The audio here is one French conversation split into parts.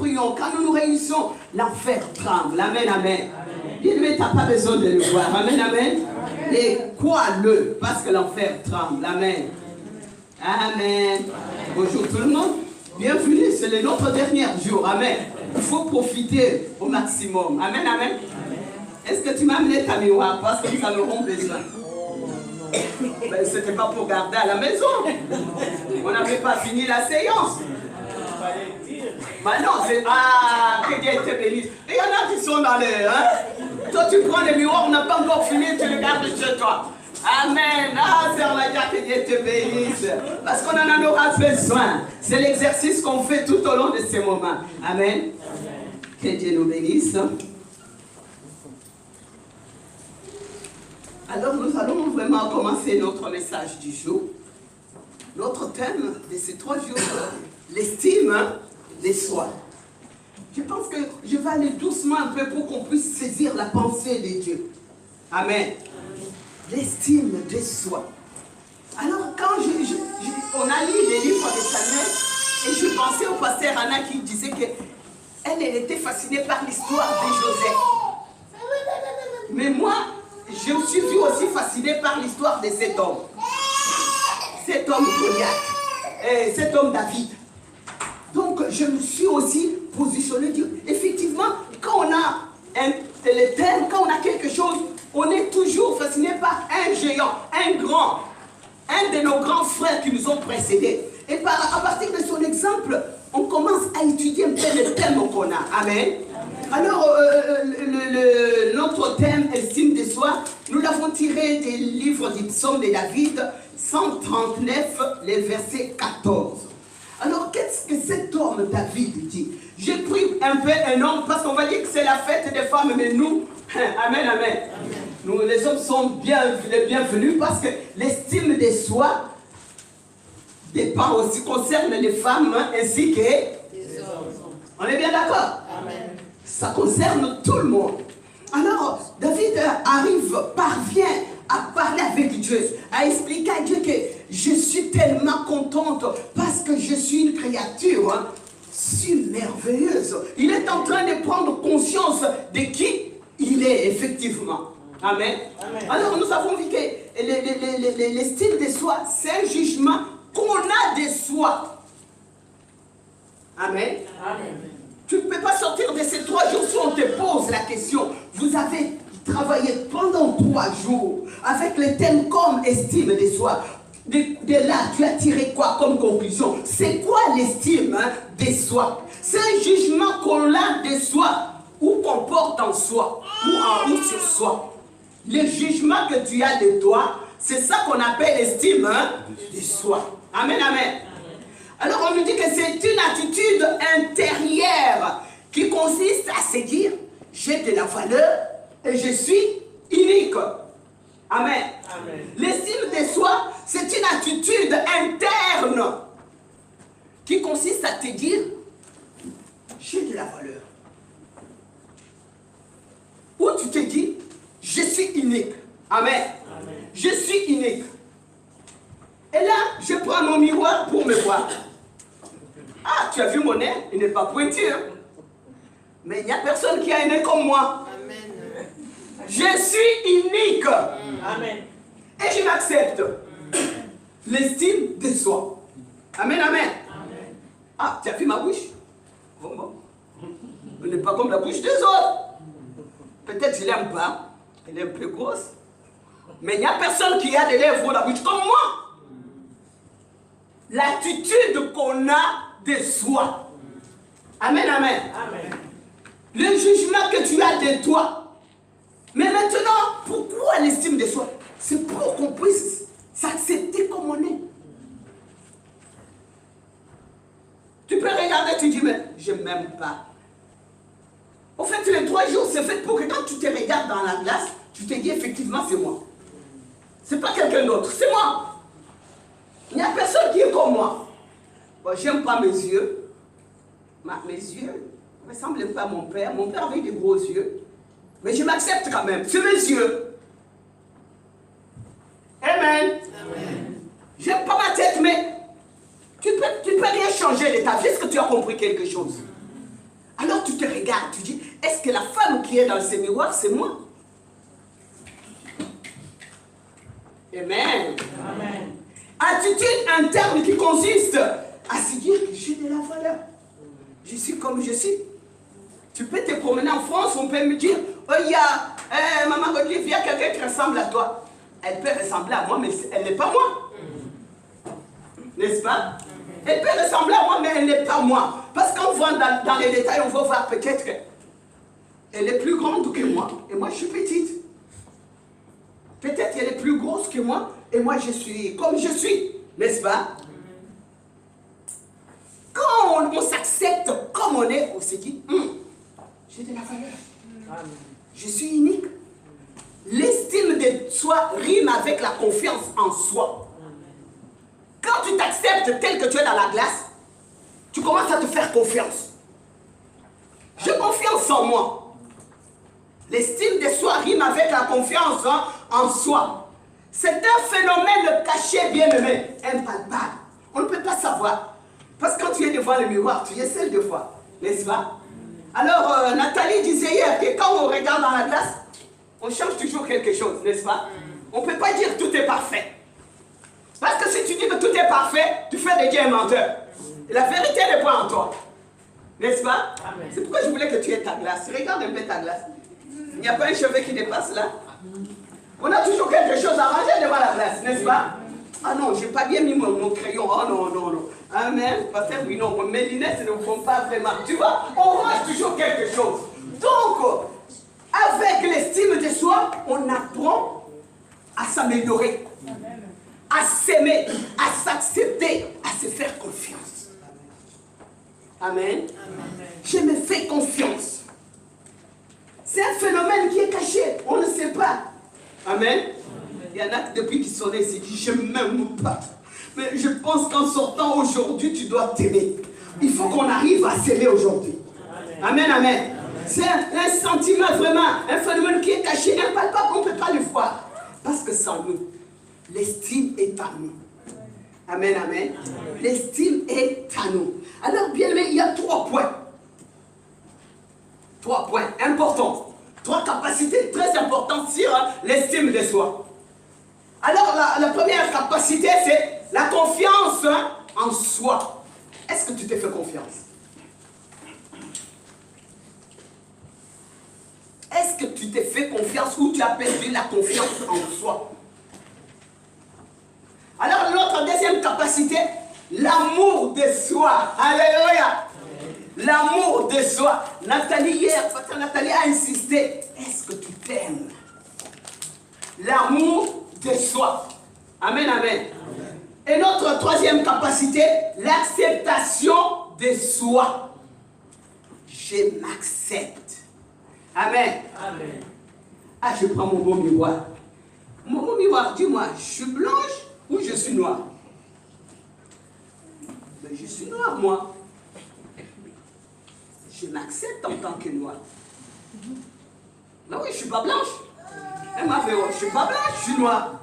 prions, quand nous nous réunissons, l'enfer tremble. Amen, amen. Bien-aimé, tu n'as pas besoin de le voir. Amen, amen. Et crois-le, parce que l'enfer tremble. Amen. Amen. Bonjour tout le monde. Bienvenue, c'est notre dernier jour. Amen. Il faut profiter au maximum. Amen, amen. Est-ce que tu m'as amené ta miroir? Parce que nous en aurons besoin. Ben, ce n'était pas pour garder à la maison. On n'avait pas fini la séance. Maintenant, c'est... Ah, que Dieu te bénisse. Et il y en a qui sont dans les... Hein? Toi, tu prends les miroirs, on n'a pas encore fini, tu les gardes chez toi. Amen. Ah, Sœur Nadia, que Dieu te bénisse. Parce qu'on en aura besoin. C'est l'exercice qu'on fait tout au long de ces moments. Amen. Que Dieu nous bénisse. Alors, nous allons vraiment commencer notre message du jour. Notre thème de ces 3 jours, l'estime de soi. Je pense que je vais aller doucement un peu pour qu'on puisse saisir la pensée de Dieu. Amen. L'estime de soi. Alors, quand on a lu les livres de Samuel, et je pensais au pasteur Anna qui disait qu'elle était fascinée par l'histoire de Joseph. Mais moi, je me suis vue aussi fascinée par l'histoire de cet homme. Cet homme Goliath. Cet homme David. Donc, je me suis aussi positionnée. Effectivement, quand on a les thèmes, quand on a quelque chose, on est toujours fasciné par un géant, un grand, un de nos grands frères qui nous ont précédés. Et à partir de son exemple, on commence à étudier un peu le thème qu'on a. Amen. Alors, notre thème, estime de soi, nous l'avons tiré des livres du psaume de David, 139, les versets 14. Alors, qu'est-ce que cet homme David dit? J'ai pris un peu un homme, parce qu'on va dire que c'est la fête des femmes, mais nous, amen, amen. Nous, les hommes sont les bienvenus, parce que l'estime de soi dépend aussi, concerne les femmes, ainsi que les hommes. On est bien d'accord? Amen. Ça concerne tout le monde. Alors, David parvient à parler avec Dieu, à expliquer à Dieu que je suis tellement contente parce que je suis une créature si merveilleuse. Il est en train de prendre conscience de qui il est effectivement. Amen. Amen. Alors, nous avons vu que l'estime de soi, c'est un jugement qu'on a de soi. Amen. Amen. Tu ne peux pas sortir de ces 3 jours si on te pose la question. Vous avez travaillé pendant 3 jours avec le thème comme estime de soi. De là, tu as tiré quoi comme conclusion? C'est quoi l'estime de soi? C'est un jugement qu'on a de soi ou qu'on porte en soi ou sur soi. Le jugement que tu as de toi, c'est ça qu'on appelle l'estime de soi. Amen, amen. Alors on nous dit que c'est une attitude intérieure qui consiste à se dire, j'ai de la valeur et je suis unique. Amen. Amen. L'estime de soi, c'est une attitude interne qui consiste à te dire, j'ai de la valeur. Ou tu te dis, je suis unique. Amen. Amen. Je suis unique. Et là, je prends mon miroir pour me voir. Ah, tu as vu mon nez? Il n'est pas pointu. Hein? Mais il n'y a personne qui a un nez comme moi. Amen. Je suis unique. Amen. Et je m'accepte. L'estime de soi. Amen, amen. Amen. Ah, tu as vu ma bouche? Bon. Elle n'est pas comme la bouche des autres. Peut-être je ne l'aime pas. Elle est un peu grosse. Mais il n'y a personne qui a des lèvres ou la bouche comme moi. L'attitude qu'on a de soi. Amen, amen. Amen. Le jugement que tu as de toi. Mais maintenant, pourquoi l'estime de soi? C'est pour qu'on puisse s'accepter comme on est. Tu peux regarder, tu dis, mais je ne m'aime pas. Au fait, les 3 jours, c'est fait pour que quand tu te regardes dans la glace, tu te dis, effectivement, c'est moi. C'est pas quelqu'un d'autre, c'est moi. Il n'y a personne qui est comme moi. Bon, j'aime pas mes yeux. Mes yeux ne ressemblent pas à mon père. Mon père avait des gros yeux. Mais je m'accepte quand même. C'est mes yeux. Amen. Amen. J'aime pas ma tête, mais tu peux rien changer de ta vie. Est-ce que tu as compris quelque chose? tu te regardes, tu dis, est-ce que la femme qui est dans ce miroir, c'est moi? Amen. Amen. Attitude interne qui consiste à se dire que j'ai de la valeur. Je suis comme je suis. Tu peux te promener en France, on peut me dire, oh, il y a Maman Godlive, il y a quelqu'un qui ressemble à toi. Elle peut ressembler à moi, mais elle n'est pas moi. N'est-ce pas? Elle peut ressembler à moi, mais elle n'est pas moi. Parce qu'on voit dans les détails, on va voir peut-être qu'elle est plus grande que moi, et moi je suis petite. Peut-être qu'elle est plus grosse que moi, et moi je suis comme je suis. N'est-ce pas? Quand on s'accepte comme on est, on se dit, j'ai de la valeur. Je suis unique. L'estime de soi rime avec la confiance en soi. Quand tu t'acceptes tel que tu es dans la glace, tu commences à te faire confiance. J'ai confiance en moi. L'estime de soi rime avec la confiance en soi. C'est un phénomène caché, bien aimé, impalpable. On ne peut pas savoir. Parce que quand tu es devant le miroir, tu es seul de fois, n'est-ce pas? Alors, Nathalie disait hier que quand on regarde dans la glace, on change toujours quelque chose, n'est-ce pas? On ne peut pas dire tout est parfait. Parce que si tu dis que tout est parfait, tu fais déjà un menteur. Et la vérité n'est pas en toi. N'est-ce pas? C'est pourquoi je voulais que tu aies ta glace. Regarde un peu ta glace. Il n'y a pas un cheveu qui dépasse là. On a toujours quelque chose à ranger devant la glace, n'est-ce pas? Ah non, j'ai pas bien mis mon crayon. Oh non, non, non. Amen. Parce que oui, non, mes lunettes ne font pas vraiment. Tu vois, on range toujours quelque chose. Donc, avec l'estime de soi, on apprend à s'améliorer, à s'aimer, à s'accepter, à se faire confiance. Amen. Amen. Je me fais confiance. C'est un phénomène qui est caché, on ne sait pas. Amen. Il y en a depuis qu'ils sont nés, ils se disent, je ne m'aime pas. Mais je pense qu'en sortant aujourd'hui, tu dois t'aimer. Il faut qu'on arrive à s'aimer aujourd'hui. Amen, amen. C'est un sentiment vraiment, un phénomène qui est caché, impalpable, on ne peut pas le voir. Parce que sans nous, l'estime est à nous. Amen, amen. L'estime est à nous. Alors, bien aimé, il y a 3 points. 3 points importants. 3 capacités très importantes sur l'estime de soi. Alors, la première capacité, c'est la confiance en soi. Est-ce que tu te fais confiance? Est-ce que tu te fais confiance ou tu as perdu la confiance en soi? Alors, notre deuxième capacité, l'amour de soi. Alléluia. L'amour de soi. Nathalie, hier, Nathalie a insisté. Est-ce que tu t'aimes? L'amour de soi. Amen, amen. Et notre troisième capacité, l'acceptation de soi. Je m'accepte. Amen. Amen. Ah, je prends mon beau miroir. Mon beau miroir, dis-moi, je suis blanche ou je suis noire? Mais je suis noire, moi. Je m'accepte en tant que noire. Ben oui, je ne suis pas blanche. Elle m'a fait, je ne suis pas blanche, je suis noire.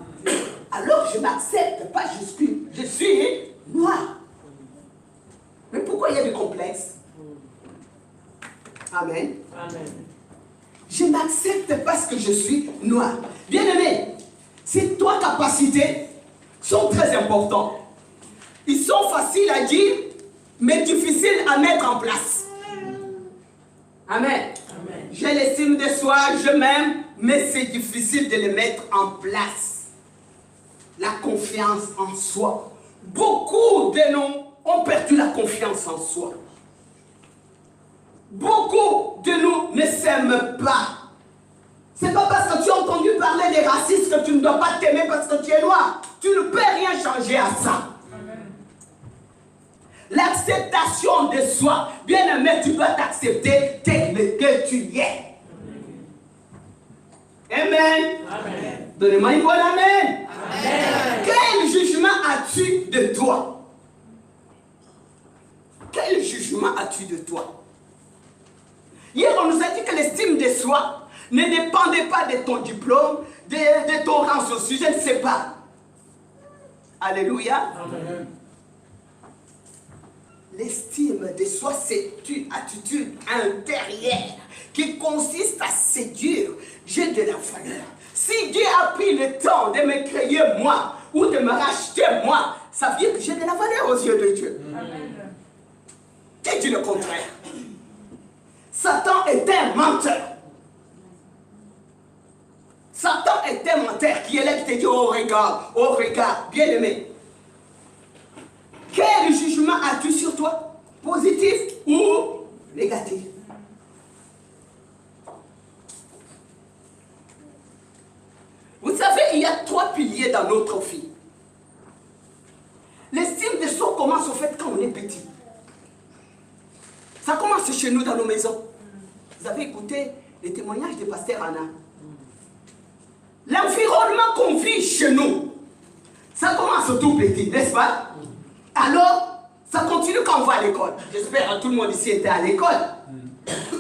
Alors je m'accepte, pas je suis noire. Mais pourquoi il y a des complexes? Amen. Amen. Je m'accepte parce que je suis noire. Bien aimé, ces 3 capacités sont très importantes. Ils sont faciles à dire, mais difficiles à mettre en place. Amen. Amen. J'ai l'estime de soi, je m'aime, mais c'est difficile de les mettre en place. La confiance en soi. Beaucoup de nous ont perdu la confiance en soi. Beaucoup de nous ne s'aiment pas. C'est pas parce que tu as entendu parler des racistes que tu ne dois pas t'aimer parce que tu es noir. Tu ne peux rien changer à ça. L'acceptation de soi. Bien aimé, tu dois t'accepter tel que tu es. Amen. Amen. Donnez-moi une bonne amen. Amen. Quel jugement as-tu de toi? Quel jugement as-tu de toi? Hier, on nous a dit que l'estime de soi ne dépendait pas de ton diplôme, de ton rang social, je ne sais pas. Alléluia. Amen. L'estime de soi, c'est une attitude intérieure qui consiste à séduire. J'ai de la valeur. Si Dieu a pris le temps de me créer moi, ou de me racheter moi, ça veut dire que j'ai de la valeur aux yeux de Dieu. Amen. Qui dit le contraire? Satan est un menteur. Satan est un menteur qui est là qui te dit, oh regarde, bien aimé. Quel jugement as-tu sur toi? Positif ou négatif? Vous savez, il y a 3 piliers dans notre vie. L'estime de soi commence au fait quand on est petit. Ça commence chez nous dans nos maisons. Vous avez écouté les témoignages de Pasteur Anna. L'environnement qu'on vit chez nous, ça commence au tout petit, n'est-ce pas? Alors, ça continue quand on va à l'école. J'espère que tout le monde ici était à l'école.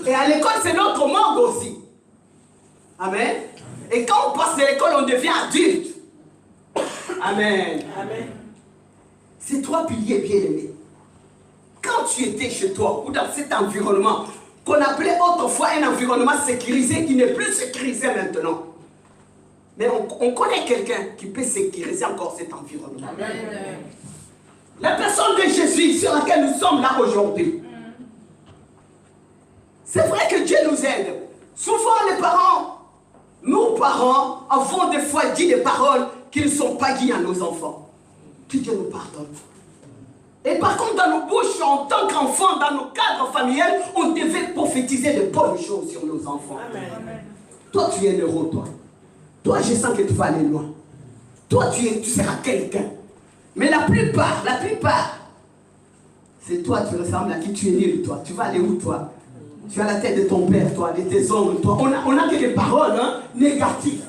Et à l'école, c'est notre monde aussi. Amen. Et quand on passe de l'école, on devient adulte. Amen. Amen. Ces 3 piliers bien aimés. Quand tu étais chez toi ou dans cet environnement qu'on appelait autrefois un environnement sécurisé qui n'est plus sécurisé maintenant. Mais on connaît quelqu'un qui peut sécuriser encore cet environnement. Amen. La personne de Jésus sur laquelle nous sommes là aujourd'hui. C'est vrai que Dieu nous aide. Souvent les parents, nos parents, avons des fois dit des paroles qui ne sont pas dites à nos enfants. Que Dieu nous pardonne. Et par contre, dans nos bouches, en tant qu'enfants, dans nos cadres familiales, on devait prophétiser de bonnes choses sur nos enfants. Amen. Toi, tu es un héros, toi. Toi, je sens que tu vas aller loin. Toi, tu seras quelqu'un. Mais la plupart, c'est toi, tu ressembles à qui tu es nul, toi. Tu vas aller où, toi? Tu as la tête de ton père, toi, de tes oncles, toi. On a que des paroles négatives.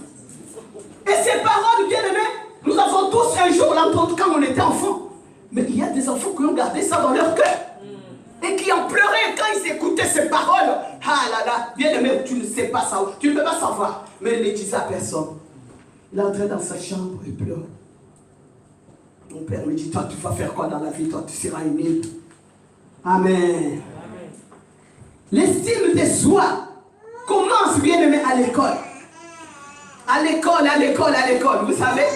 Et ces paroles, bien aimés, nous avons tous un jour l'entendu quand on était enfant. Mais il y a des enfants qui ont gardé ça dans leur cœur. Et qui ont pleuré quand ils écoutaient ces paroles. Ah là là, bien aimé, tu ne sais pas ça, tu ne peux pas savoir. Mais il ne disait à personne. Il est entré dans sa chambre et pleure. Mon père me dit, toi tu vas faire quoi dans la vie? Toi tu seras aimé. Amen. L'estime de soi commence, bien aimé, à l'école. À l'école, vous savez.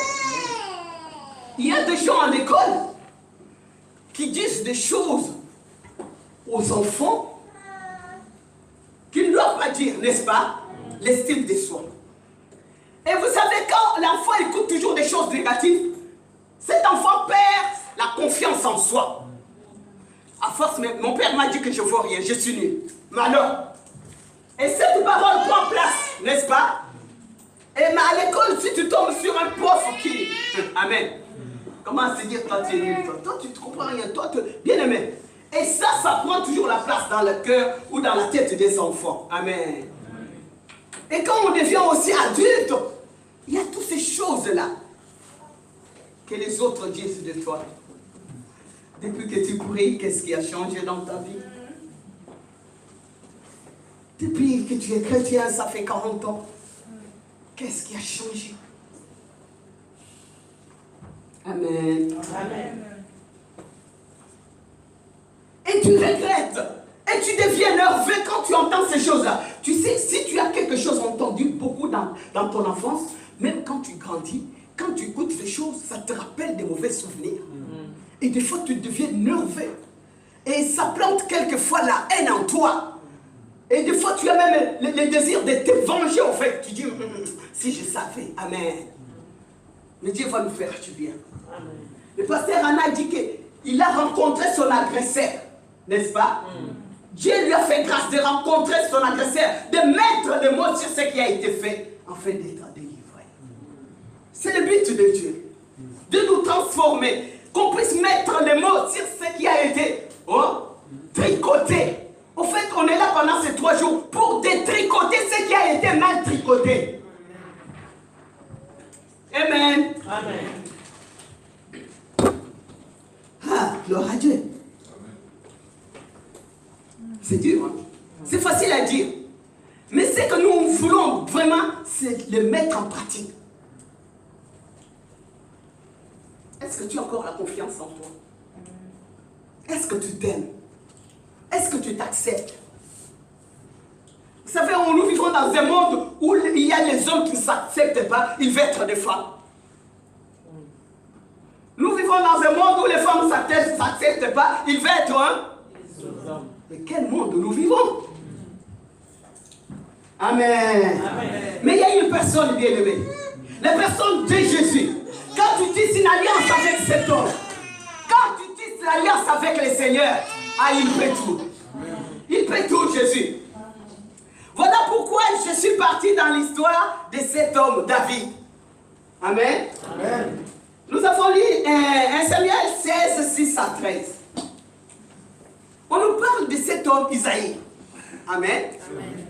Il y a des gens à l'école qui disent des choses aux enfants qu'ils ne doivent pas dire, n'est-ce pas? L'estime de soi. Et vous savez, quand l'enfant écoute toujours des choses négatives, cet enfant perd la confiance en soi. À force, mon père m'a dit que je ne vaux rien, je suis nul. Mais alors, et cette parole prend place, n'est-ce pas? Et mais à l'école, si tu tombes sur un prof qui... Amen. Comment se dire, toi tu es nul, toi tu ne comprends rien, toi tu... Bien aimé. Et ça prend toujours la place dans le cœur ou dans la tête des enfants. Amen. Et quand on devient aussi adulte, il y a toutes ces choses-là que les autres disent de toi. Depuis que tu pries, qu'est-ce qui a changé dans ta vie? Depuis que tu es chrétien, ça fait 40 ans. Qu'est-ce qui a changé? Amen. Amen. Et tu regrettes. Et tu deviens nerveux quand tu entends ces choses-là. Tu sais, si tu as quelque chose entendu beaucoup dans ton enfance, même quand tu grandis, quand tu écoutes ces choses, ça te rappelle des mauvais souvenirs. Et des fois, tu deviens nerveux. Et ça plante quelquefois la haine en toi. Et des fois, tu as même le désir de te venger, en fait. Tu dis, si je savais, amen. Mais Dieu va nous faire du bien. Amen. Le pasteur Anna dit qu'il a rencontré son agresseur, n'est-ce pas? Dieu lui a fait grâce de rencontrer son agresseur, de mettre le mot sur ce qui a été fait, afin d'être délivré. C'est le but de Dieu, de nous transformer, qu'on puisse mettre le mot sur ce qui a été tricoté. Au fait, on est là pendant ces 3 jours pour détricoter ce qui a été mal tricoté. Amen. Amen. Ah, gloire à Dieu. C'est dur, hein? C'est facile à dire. Mais ce que nous voulons vraiment, c'est le mettre en pratique. Est-ce que tu as encore la confiance en toi? Est-ce que tu t'aimes? Est-ce que tu t'acceptes? Vous savez, nous vivons dans un monde où il y a les hommes qui ne s'acceptent pas, ils veulent être des femmes. Nous vivons dans un monde où les femmes ne s'acceptent pas, ils veulent être hommes. Mais quel monde nous vivons? Amen. Amen. Mais il y a une personne bien-aimée. La personne de Jésus. Quand tu tisses une alliance avec cet homme, quand tu tisses l'alliance avec le Seigneur, il peut tout. Il peut tout, Jésus. Voilà pourquoi je suis parti dans l'histoire de cet homme, David. Amen. Amen. Nous avons lu 1 Samuel 16, 6 à 13. On nous parle de cet homme, Isaïe. Amen. Amen.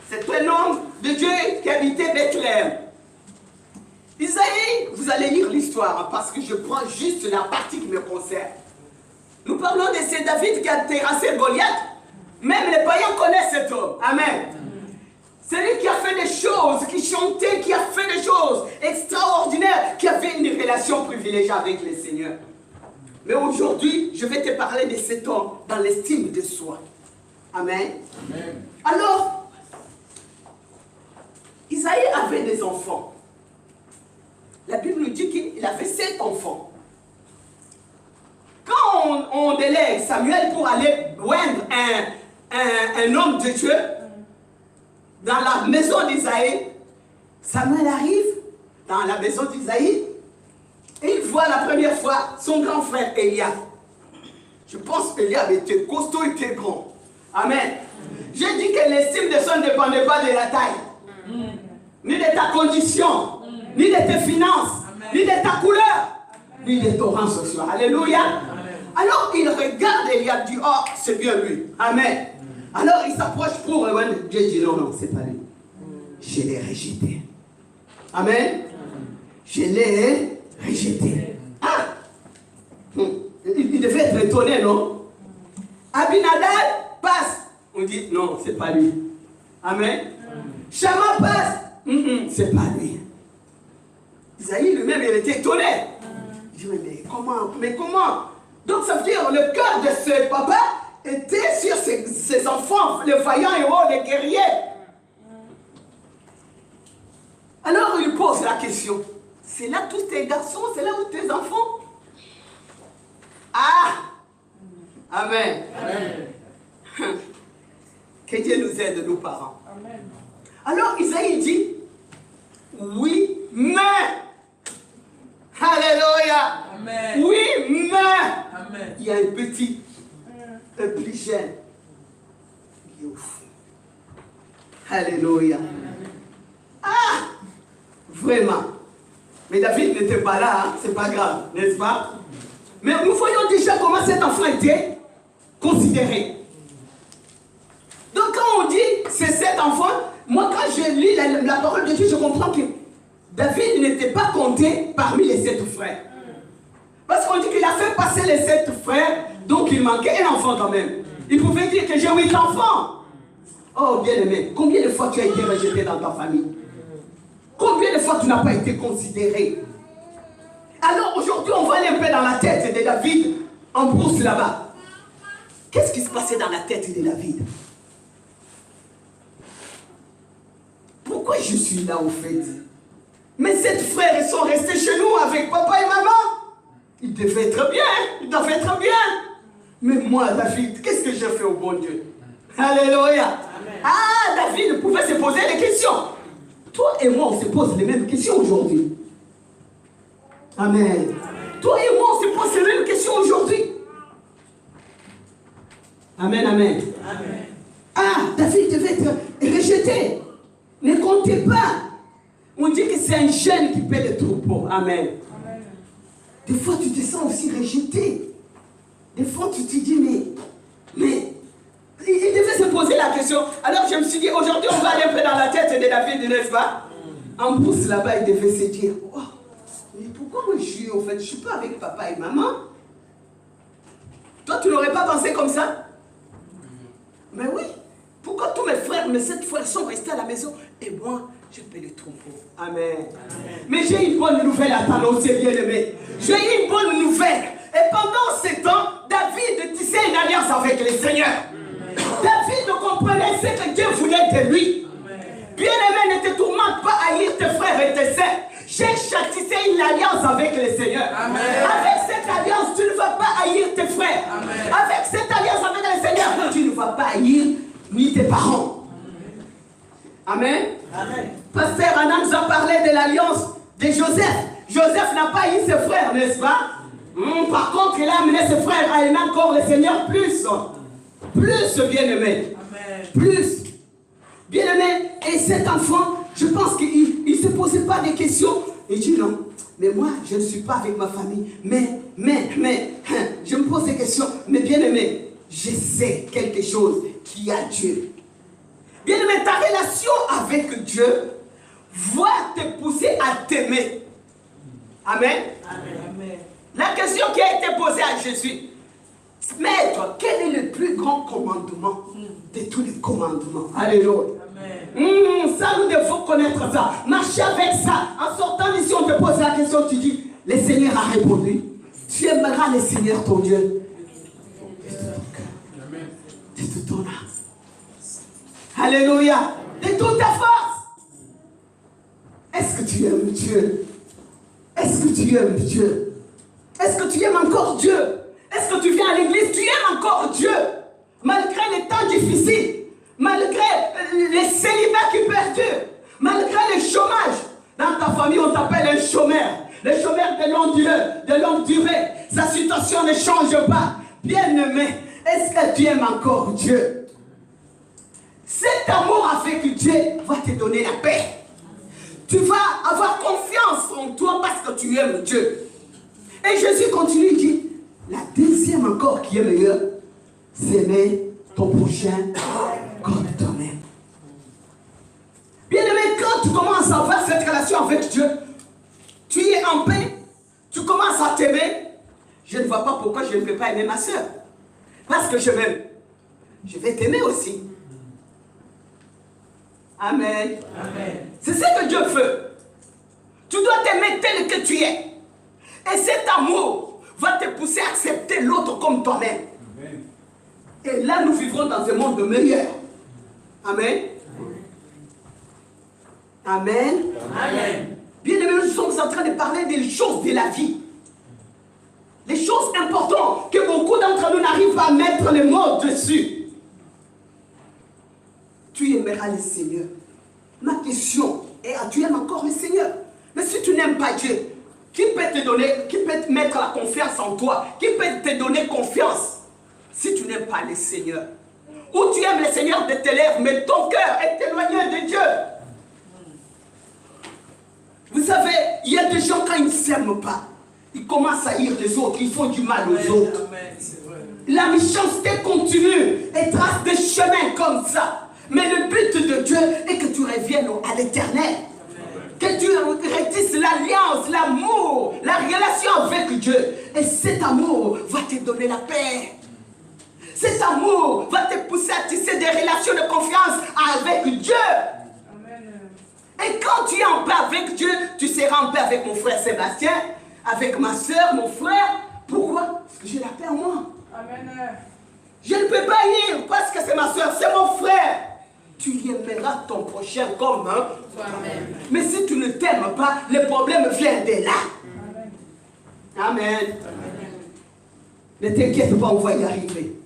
C'est un homme de Dieu qui habitait Bethléem. Isaïe, vous allez lire l'histoire parce que je prends juste la partie qui me concerne. Nous parlons de ce David qui a terrassé Goliath. Même les païens connaissent cet homme. Amen. C'est lui qui a fait des choses, qui chantait, qui a fait des choses extraordinaires, qui avait une relation privilégiée avec le Seigneur. Mais aujourd'hui, je vais te parler de cet homme dans l'estime de soi. Amen. Amen. Alors, Isaïe avait des enfants. La Bible nous dit qu'il avait 7 enfants. Quand on délègue Samuel pour aller joindre un homme de Dieu dans la maison d'Isaïe, Samuel arrive dans la maison d'Isaïe et il voit la première fois son grand frère Eliab. Je pense qu'Eliab était costaud, il était grand. Amen. J'ai dit que l'estime de soi ne dépendait pas de la taille, ni de ta condition, ni de tes finances, ni de ta couleur, ni de ton rang social. Alléluia. Alors il regarde Eliab, dit, oh, c'est bien lui. Amen. Alors il s'approche pour Dieu dit, non, non, c'est pas lui. Je l'ai rejeté. Amen. Je l'ai rejeté. Ah! Il devait être étonné, non? Abinadab passe. On dit, non, c'est pas lui. Amen. Shama passe. C'est pas lui. Isaïe lui-même, il était étonné. Il dit, mais comment? Donc ça veut dire le cœur de ce papa était sur ses enfants, les vaillants héros, les guerriers. Alors il pose la question. C'est là tous tes garçons, c'est là où tes enfants? Ah! Amen. Amen. Que Dieu nous aide, nos parents. Amen. Alors Isaïe dit, oui, mais. Alléluia. Amen. Oui, mais. Amen. Il y a un petit, un plus jeune. Il est au fond. Alléluia. Amen. Ah! Vraiment. Mais David n'était pas là, hein? C'est pas grave, n'est-ce pas? Mais nous voyons déjà comment cet enfant était considéré. Donc quand on dit c'est cet enfant, moi quand je lis la parole de Dieu, je comprends que David n'était pas compté parmi les 7 frères. Parce qu'on dit qu'il a fait passer les 7 frères, donc il manquait un enfant quand même. Il pouvait dire que j'ai 8 enfants. Oh bien-aimé, combien de fois tu as été rejeté dans ta famille? Combien de fois tu n'as pas été considéré? Alors aujourd'hui, on va aller un peu dans la tête de David, en brousse là-bas. Qu'est-ce qui se passait dans la tête de David? Pourquoi je suis là au fait? Mes 7 frères sont restés chez nous avec papa et maman. Ils devaient être bien, ils devaient être bien. Mais moi, David, qu'est-ce que j'ai fait au bon Dieu? Alléluia. Amen. Ah, David pouvait se poser des questions. Toi et moi, on se pose les mêmes questions aujourd'hui. Amen. Amen. Toi et moi, on se pose les mêmes questions aujourd'hui. Amen, amen. Amen. Ah, David devait être rejeté. Ne comptez pas. On dit que c'est un jeune qui paie les troupeaux. Amen. Amen. Des fois, tu te sens aussi rejeté. Des fois, tu te dis, mais il devait se poser la question. Alors, je me suis dit, aujourd'hui, on va aller un peu dans la tête de David, n'est-ce pas? En brousse, là-bas, il devait se dire, oh, mais pourquoi moi je suis, au fait, je ne suis pas avec papa et maman? Toi, tu n'aurais pas pensé comme ça? Mais oui. Pourquoi tous mes frères, mes 7 frères sont restés à la maison et moi, je paie le troupeau. Amen. Amen. Mais j'ai une bonne nouvelle à t'annoncer, bien-aimé. J'ai une bonne nouvelle. Et pendant ces temps, David tissait une alliance avec le Seigneur. David comprenait ce que Dieu voulait de lui. Bien-aimé, ne te tourmente pas à haïr tes frères et tes sœurs. Cherche à tisser une alliance avec le Seigneur. Amen. Avec cette alliance, tu ne vas pas haïr tes frères. Amen. Avec cette alliance avec le Seigneur, tu ne vas pas haïr ni tes parents. Amen. Amen. Pasteur Anna nous a parlé de l'alliance de Joseph. Joseph n'a pas haï ses frères, n'est-ce pas? Par contre, il a amené ses frères à aimer encore le Seigneur plus. Plus, bien-aimé. Plus. Bien-aimé, et cet enfant, je pense qu'il ne se posait pas des questions. Il dit non, mais moi, je ne suis pas avec ma famille. Mais, je me pose des questions. Mais bien-aimé, je sais quelque chose qui a Dieu. Bien-aimé, ta relation avec Dieu va te pousser à t'aimer. Amen. Amen. La question qui a été posée à Jésus, Maître, quel est le plus grand commandement de tous les commandements? Alléluia. Ça, nous devons connaître ça. Marcher avec ça. En sortant d'ici, on te pose la question, tu dis, le Seigneur a répondu. Tu aimeras le Seigneur ton Dieu de tout ton cœur, de toute ton âme. Alléluia. De toute ta force. Est-ce que tu aimes Dieu? Est-ce que tu aimes Dieu? Est-ce que tu aimes encore Dieu? Est-ce que tu viens à l'église? Tu aimes encore Dieu? Malgré les temps difficiles. Malgré les célibats qui perdurent, malgré le chômage, dans ta famille on t'appelle un chômeur, le chômeur de longue durée, sa situation ne change pas. Bien-aimé, est-ce que tu aimes encore Dieu? Cet amour avec Dieu va te donner la paix. Tu vas avoir confiance en toi parce que tu aimes Dieu. Et Jésus continue, il dit, la deuxième encore qui est meilleure, c'est aimer ton prochain comme toi-même. Bien-aimé, quand tu commences à avoir cette relation avec Dieu, tu es en paix, tu commences à t'aimer. Je ne vois pas pourquoi je ne peux pas aimer ma soeur. Parce que je m'aime. Je vais t'aimer aussi. Amen. Amen. C'est ce que Dieu veut. Tu dois t'aimer tel que tu es. Et cet amour va te pousser à accepter l'autre comme toi-même. Et là, nous vivrons dans un monde meilleur. Amen. Amen. Amen. Bien aimé, nous sommes en train de parler des choses de la vie. Les choses importantes que beaucoup d'entre nous n'arrivent pas à mettre les mots dessus. Tu aimeras le Seigneur. Ma question est, tu aimes encore le Seigneur? Mais si tu n'aimes pas Dieu, qui peut te mettre la confiance en toi? Qui peut te donner confiance si tu n'aimes pas le Seigneur? Ou tu aimes le Seigneur de tes lèvres, mais ton cœur est éloigné de Dieu. Vous savez, il y a des gens quand ils ne s'aiment pas, ils commencent à haïr les autres, ils font du mal aux autres. La méchanceté continue et trace des chemins comme ça. Mais le but de Dieu est que tu reviennes à l'éternel. Que tu rétisses l'alliance, l'amour, la relation avec Dieu. Et cet amour va te donner la paix. Cet amour va te pousser à tisser des relations de confiance avec Dieu. Amen. Et quand tu es en paix avec Dieu, tu seras en paix avec mon frère Sébastien, avec ma soeur, mon frère. Pourquoi? Parce que j'ai la paix en moi. Amen. Je ne peux pas ir parce que c'est ma soeur, c'est mon frère. Tu aimeras ton prochain comme toi-même. Mais si tu ne t'aimes pas, le problème vient de là. Amen. Amen. Ne t'inquiète pas, on va y arriver.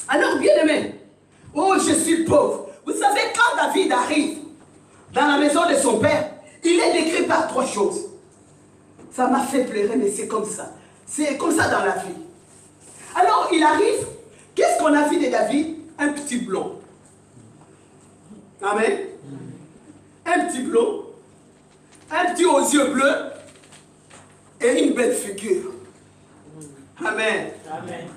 Alors, bien-aimé, oh, je suis pauvre. Vous savez, quand David arrive dans la maison de son père, il est décrit par trois choses. Ça m'a fait pleurer, mais c'est comme ça. C'est comme ça dans la vie. Alors, il arrive. Qu'est-ce qu'on a vu de David? Un petit blond. Amen. Un petit blond. Un petit aux yeux bleus. Et une belle figure. Amen. Amen.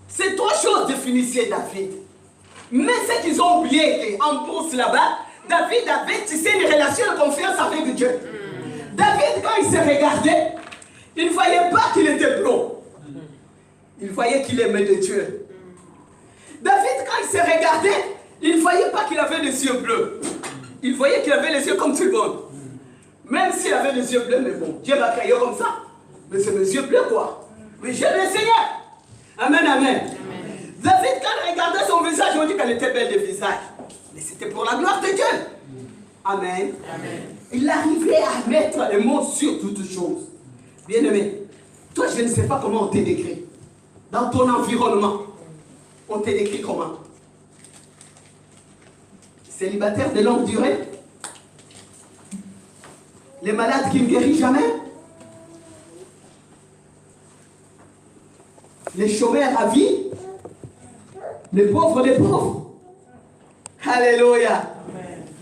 Ces trois choses définissaient David. Mais ce qu'ils ont oublié en bourse là-bas, David avait tissé une relation de confiance avec Dieu. David, quand il se regardait, il ne voyait pas qu'il était blond. Il voyait qu'il aimait de Dieu. David, quand il se regardait, il ne voyait pas qu'il avait les yeux bleus. Il voyait qu'il avait les yeux comme tout le monde. Même s'il avait les yeux bleus, mais bon, Dieu m'a créé comme ça. Mais c'est mes yeux bleus quoi. Mais j'aime le Seigneur. Amen, amen. David, quand il regardait son visage, on dit qu'elle était belle de visage. Mais c'était pour la gloire de Dieu. Amen. Amen. Il arrivait à mettre les mots sur toutes choses. Bien-aimé, toi, je ne sais pas comment on t'a décrit. Dans ton environnement, on t'a décrit comment? Célibataire de longue durée? Les malades qui ne guérissent jamais? Les chômeurs à vie? Les pauvres des pauvres? Alléluia.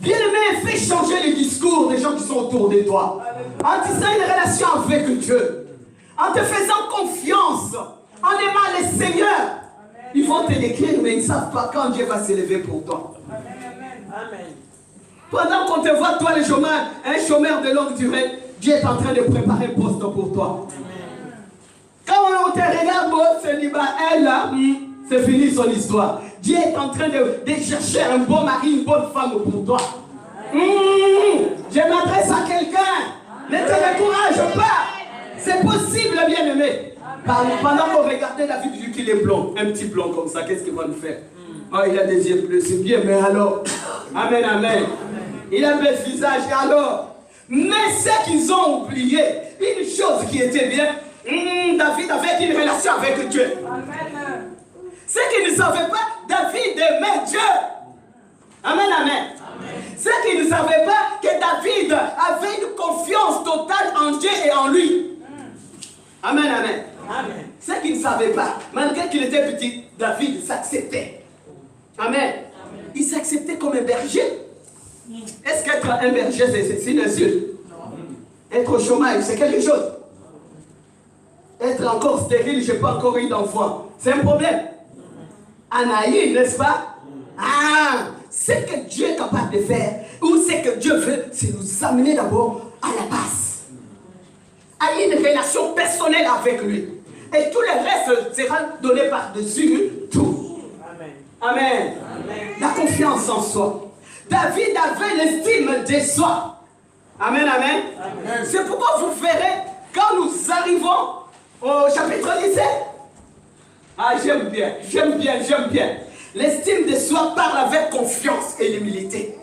Bien-aimé, fais changer le discours des gens qui sont autour de toi. En disant une relation avec Dieu. En te faisant confiance. En aimant le Seigneur. Ils vont te décrire, mais ils ne savent pas quand Dieu va s'élever pour toi. Amen. Pendant qu'on te voit, toi, le chômeur, un chômeur de longue durée, Dieu est en train de préparer un poste pour toi. Amen. Quand on te regarde, célibat, elle là, c'est fini son histoire. Dieu est en train de chercher un bon mari, une bonne femme pour toi. Je m'adresse à quelqu'un. Ne te décourage pas. C'est possible, bien-aimé. Pendant qu'on regardait David, vu qu'il est blond, un petit blond comme ça, qu'est-ce qu'il va nous faire? Oh, il a des yeux bleus, c'est bien, mais alors? Amen, amen. Il a un bel visage, et alors? Mais ce qu'ils ont oublié, une chose qui était bien, David avait une relation avec Dieu. Amen. Ce qu'ils ne savaient pas, David aimait Dieu. Amen, amen. Ce qu'ils ne savaient pas, que David avait une confiance totale en Dieu et en lui. Amen, amen. Amen. Ce qu'ils ne savaient pas, malgré qu'il était petit, David s'acceptait. Amen. Il s'acceptait comme un berger. Est-ce qu'être un berger, c'est une insulte? Être au chômage, c'est quelque chose. Être encore stérile, je n'ai pas encore eu d'enfant. C'est un problème. Anaïs, n'est-ce pas? Ah, ce que Dieu est capable de faire, ou ce que Dieu veut, c'est nous amener d'abord à la base. À une relation personnelle avec lui. Et tout le reste sera donné par-dessus tout. Amen. Amen. Amen. La confiance en soi. David avait l'estime de soi. Amen, amen. Amen. C'est pourquoi vous verrez, quand nous arrivons au chapitre 17, ah, j'aime bien, j'aime bien, j'aime bien. L'estime de soi parle avec confiance et l'humilité.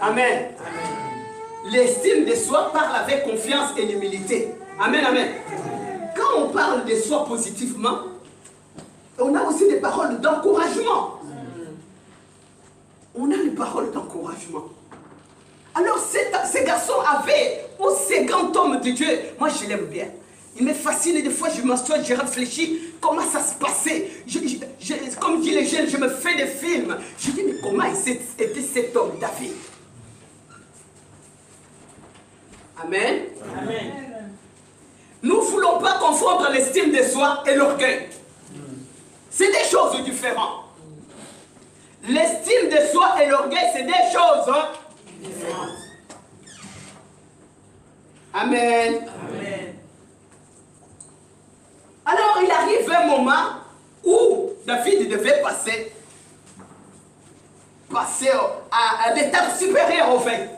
Amen. Amen. L'estime de soi parle avec confiance et l'humilité. Amen, amen. Quand on parle de soi positivement, on a aussi des paroles d'encouragement. On a des paroles d'encouragement. Alors, ces garçons avaient, ou ces grands hommes de Dieu, moi je l'aime bien. Il me fascine et des fois je m'assois, je réfléchis comment ça se passait. Comme dit les jeunes, je me fais des films. Je dis, mais comment était cet homme, David? Amen. Amen. Nous ne voulons pas confondre l'estime de soi et l'orgueil. C'est des choses différentes. L'estime de soi et l'orgueil, c'est des choses différentes. Amen. Amen. Alors, il arrive un moment où David devait passer à l'étape supérieure au fait.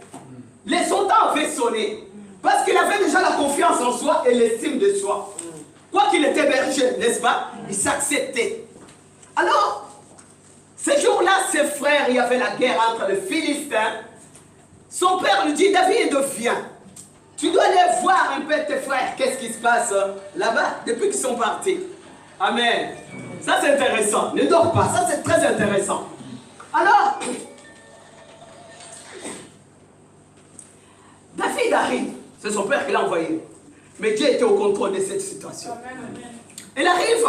Les soldats avaient sonné. Parce qu'il avait déjà la confiance en soi et l'estime de soi. Quoi qu'il était berger, n'est-ce pas? Il s'acceptait. Alors, ce jour-là, ses frères, il y avait la guerre entre les Philistins. Son père lui dit, David, viens. Tu dois aller voir un peu tes frères, qu'est-ce qui se passe là-bas, depuis qu'ils sont partis. Amen. Ça, c'est intéressant. Ne dors pas, ça, c'est très intéressant. Alors, David arrive. C'est son père qui l'a envoyé. Mais Dieu était au contrôle de cette situation. Il arrive.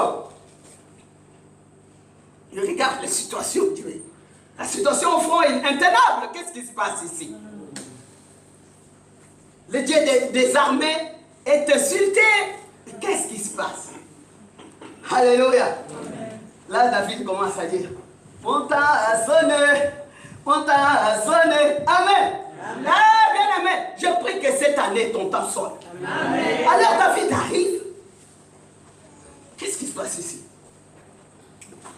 Il regarde la situation. Il dit, la situation au fond est intenable. Qu'est-ce qui se passe ici? Le Dieu des armées est insulté. Qu'est-ce qui se passe? Alléluia. Là, David commence à dire, mon temps a sonné. Mon temps a sonné. Amen. Amen. Ah, bien aimé, je prie que cette année ton temps sonne. Amen. Alors David arrive. Qu'est-ce qui se passe ici?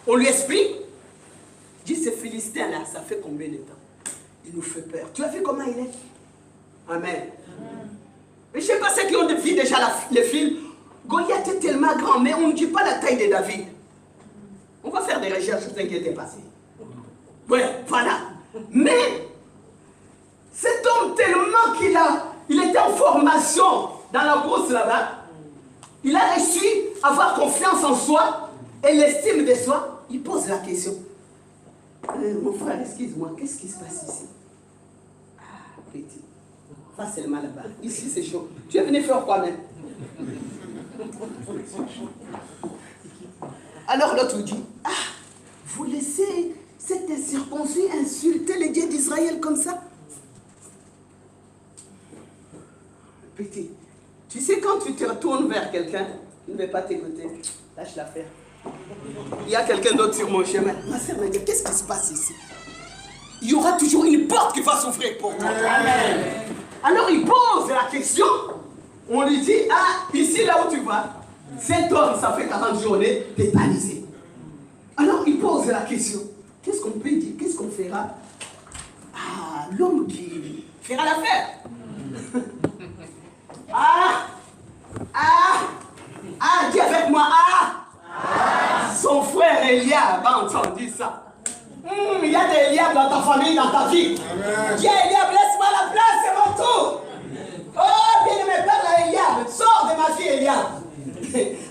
On lui explique. Il dit, ce Philistin là, ça fait combien de temps? Il nous fait peur. Tu as vu comment il est? Amen. Mais je ne sais pas ceux qui ont vu déjà le film. Goliath est tellement grand, mais on ne dit pas la taille de David. On va faire des recherches, ne vous inquiétez pas. Oui, voilà. Mais cet homme, tellement il était en formation dans la brousse là-bas, il a réussi à avoir confiance en soi et l'estime de soi. Il pose la question. Mon frère, excuse-moi, qu'est-ce qui se passe ici? Ah, petit. Facilement là-bas. Ici, c'est chaud. Tu es venu faire quoi même? Alors l'autre dit, ah, vous laissez cet incirconcis insulter les dieux d'Israël comme ça? Petit, tu sais quand tu te retournes vers quelqu'un, il ne veut pas t'écouter, lâche l'affaire. Il y a quelqu'un d'autre sur mon chemin. Ma sœur m'a dit, qu'est-ce qui se passe ici? Il y aura toujours une porte qui va s'ouvrir pour toi. Amen. Alors il pose la question. On lui dit, ah, ici là où tu vas, cet homme, ça fait 40 journées, tétanisé. Alors il pose la question. Qu'est-ce qu'on peut dire? Qu'est-ce qu'on fera? Ah, l'homme qui fera l'affaire. Dis avec moi, son frère Eliab a entendu ça. Il y a des Eliab dans ta famille, dans ta vie. Dis à Eliab, laisse-moi la place, c'est mon tour. Oh, bien aimé, parle à Eliab, sors de ma vie, Eliab.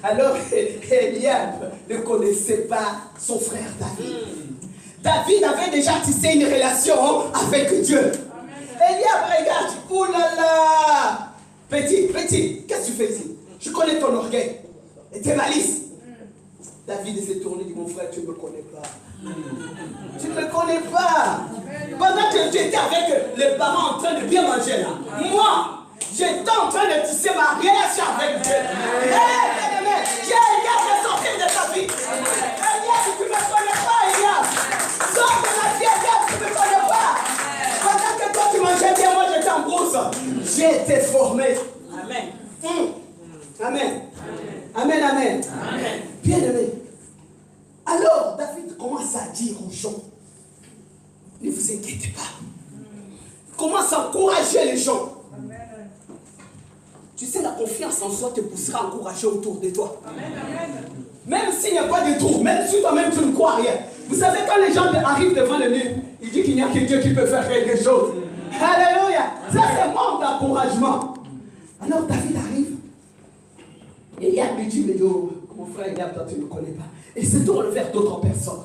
Alors, Eliab ne connaissait pas son frère David. David avait déjà tissé une relation avec Dieu. Eliab regarde, oulala. Petit, qu'est-ce que tu fais ici? Je connais ton orgueil et tes malices. David s'est tourné et dit, mon frère, tu ne me connais pas. Tu ne me connais pas. Pendant que tu étais avec les parents en train de bien manger là, moi, j'étais en train de tisser ma relation avec Dieu. J'ai Eliab de sortir de ta vie. Eliab, tu ne me connais pas, Eliab. Sors de ma vie, Eliab, tu ne me connais pas. Pendant que toi tu mangeais bien, moi j'étais en brousse. J'ai été formé. Amen. Amen. Bien aimé. Alors, David commence à dire aux gens, ne vous inquiétez pas. Commence à encourager les gens. Tu sais, la confiance en soi te poussera à encourager autour de toi. Même s'il n'y a pas de trou, même si toi-même tu ne crois rien. Vous savez, quand les gens arrivent devant le mur, ils disent qu'il n'y a que Dieu qui peut faire quelque chose. Alléluia. Ça, c'est manque d'encouragement. Alors, David arrive. Et Eliab lui dit, mais oh, mon frère Eliab, toi, tu ne me connais pas. Et se tourne vers d'autres personnes.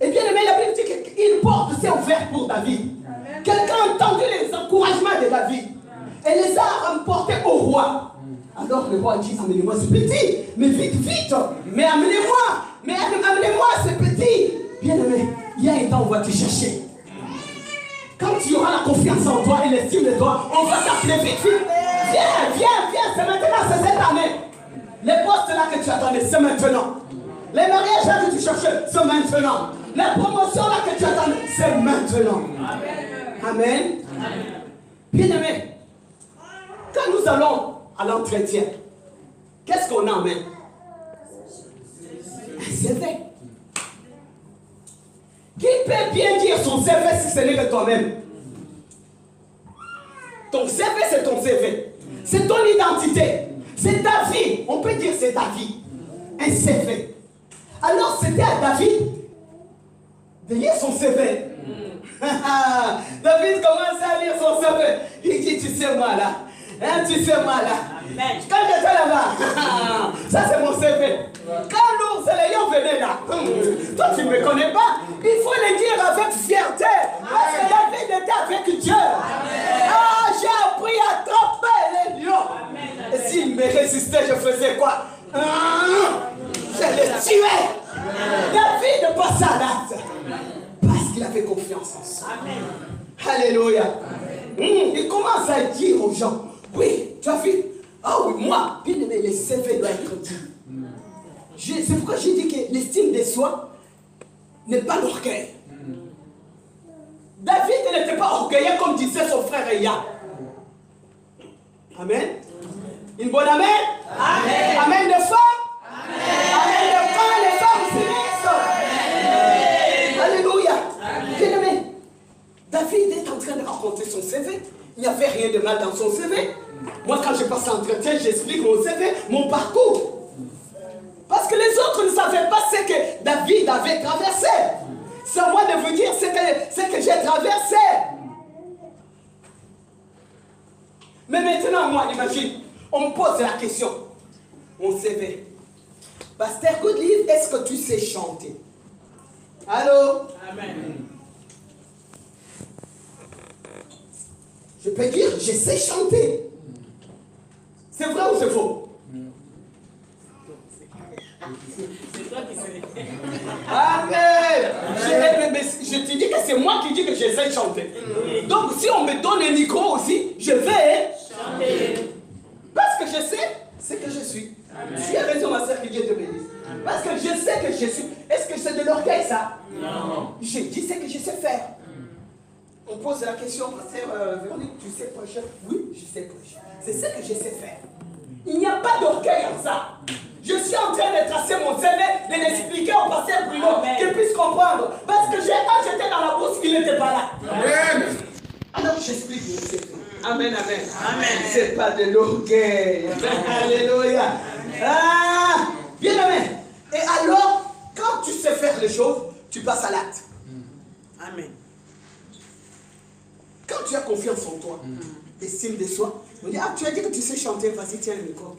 Et bien aimé, la Bible dit qu'une porte s'est ouverte pour David. Quelqu'un a entendu les encouragements de David. Et les a remportés au roi. Alors le roi dit, amenez-moi ce petit. Mais vite, mais amenez-moi ce petit. Bien aimé, il y a un temps où on va te chercher. Quand tu auras la confiance en toi et l'estime de toi, on va t'appeler vite. Viens, c'est maintenant, c'est cette année. Les postes là que tu attendais, c'est maintenant. Les mariages là que tu cherchais, c'est maintenant. Les promotions là que tu attendais, c'est maintenant. Amen. Bien aimé, quand nous allons à l'entretien, qu'est-ce qu'on a en main? Un CV. Qui peut bien dire son CV si ce n'est que toi-même? Ton CV, c'est ton CV. C'est ton identité. C'est ta vie. On peut dire c'est ta vie. Un CV. Alors c'était à David de lire son CV. David commence à lire son CV. Il dit, tu sais moi là. Tu sais moi là. Quand j'étais là-bas, ça c'est mon CV. Quand nous, les lions venaient là, toi tu ne me connais pas. Il faut le dire avec fierté. Parce que David était avec Dieu. J'ai appris à tromper les lions. Et s'il me résistait, je faisais quoi? Je les tuais. David passa à l'acte. Parce qu'il avait confiance en soi. Alléluia. Il commence à dire aux gens, oui, tu as vu? Ah oui, moi, bien aimé, le CV doit être dit. C'est pourquoi j'ai dit que l'estime de soi n'est pas l'orgueil. David n'était pas orgueilleux comme disait son frère Eliab. Amen. Une bonne amen? Amen. Amen de femmes? Amen de femmes, les femmes finissent. Alléluia. Bien aimé, David est en train de raconter son CV. Il n'y avait rien de mal dans son CV. Moi, quand je passe à l'entretien, j'explique mon CV, mon parcours. Parce que les autres ne savaient pas ce que David avait traversé. C'est à moi de vous dire ce que j'ai traversé. Mais maintenant, moi, imagine, on me pose la question. Mon CV. Pasteur Goodlive, est-ce que tu sais chanter? Allô? Amen. Je peux dire, je sais chanter. C'est vrai ou c'est faux? C'est toi qui sais. Amen. Je te dis que c'est moi qui dis que je sais chanter. Donc si on me donne le micro aussi, je vais chanter. Parce que je sais ce que je suis. Tu as raison, ma soeur, que Dieu te bénisse. Parce que je sais que je suis. Est-ce que c'est de l'orgueil, ça? Non. Je dis ce que je sais faire. On pose la question, pasteur Véronique, tu sais prêcher? Oui, je sais prêcher. C'est ce que je sais faire. Il n'y a pas d'orgueil en ça. Je suis en train de tracer mon CV, de l'expliquer au pasteur Bruno, qu'il puisse comprendre. Parce que quand j'étais dans la bourse, il n'était pas là. Amen. Alors j'explique mon CV. Amen, amen. Amen. C'est pas de l'orgueil. Alléluia. Ah, bien amen. Et alors, quand tu sais faire les choses, tu passes à l'acte. Amen. Quand tu as confiance en toi, estime de soi, on dit, tu as dit que tu sais chanter, vas-y, tiens le micro.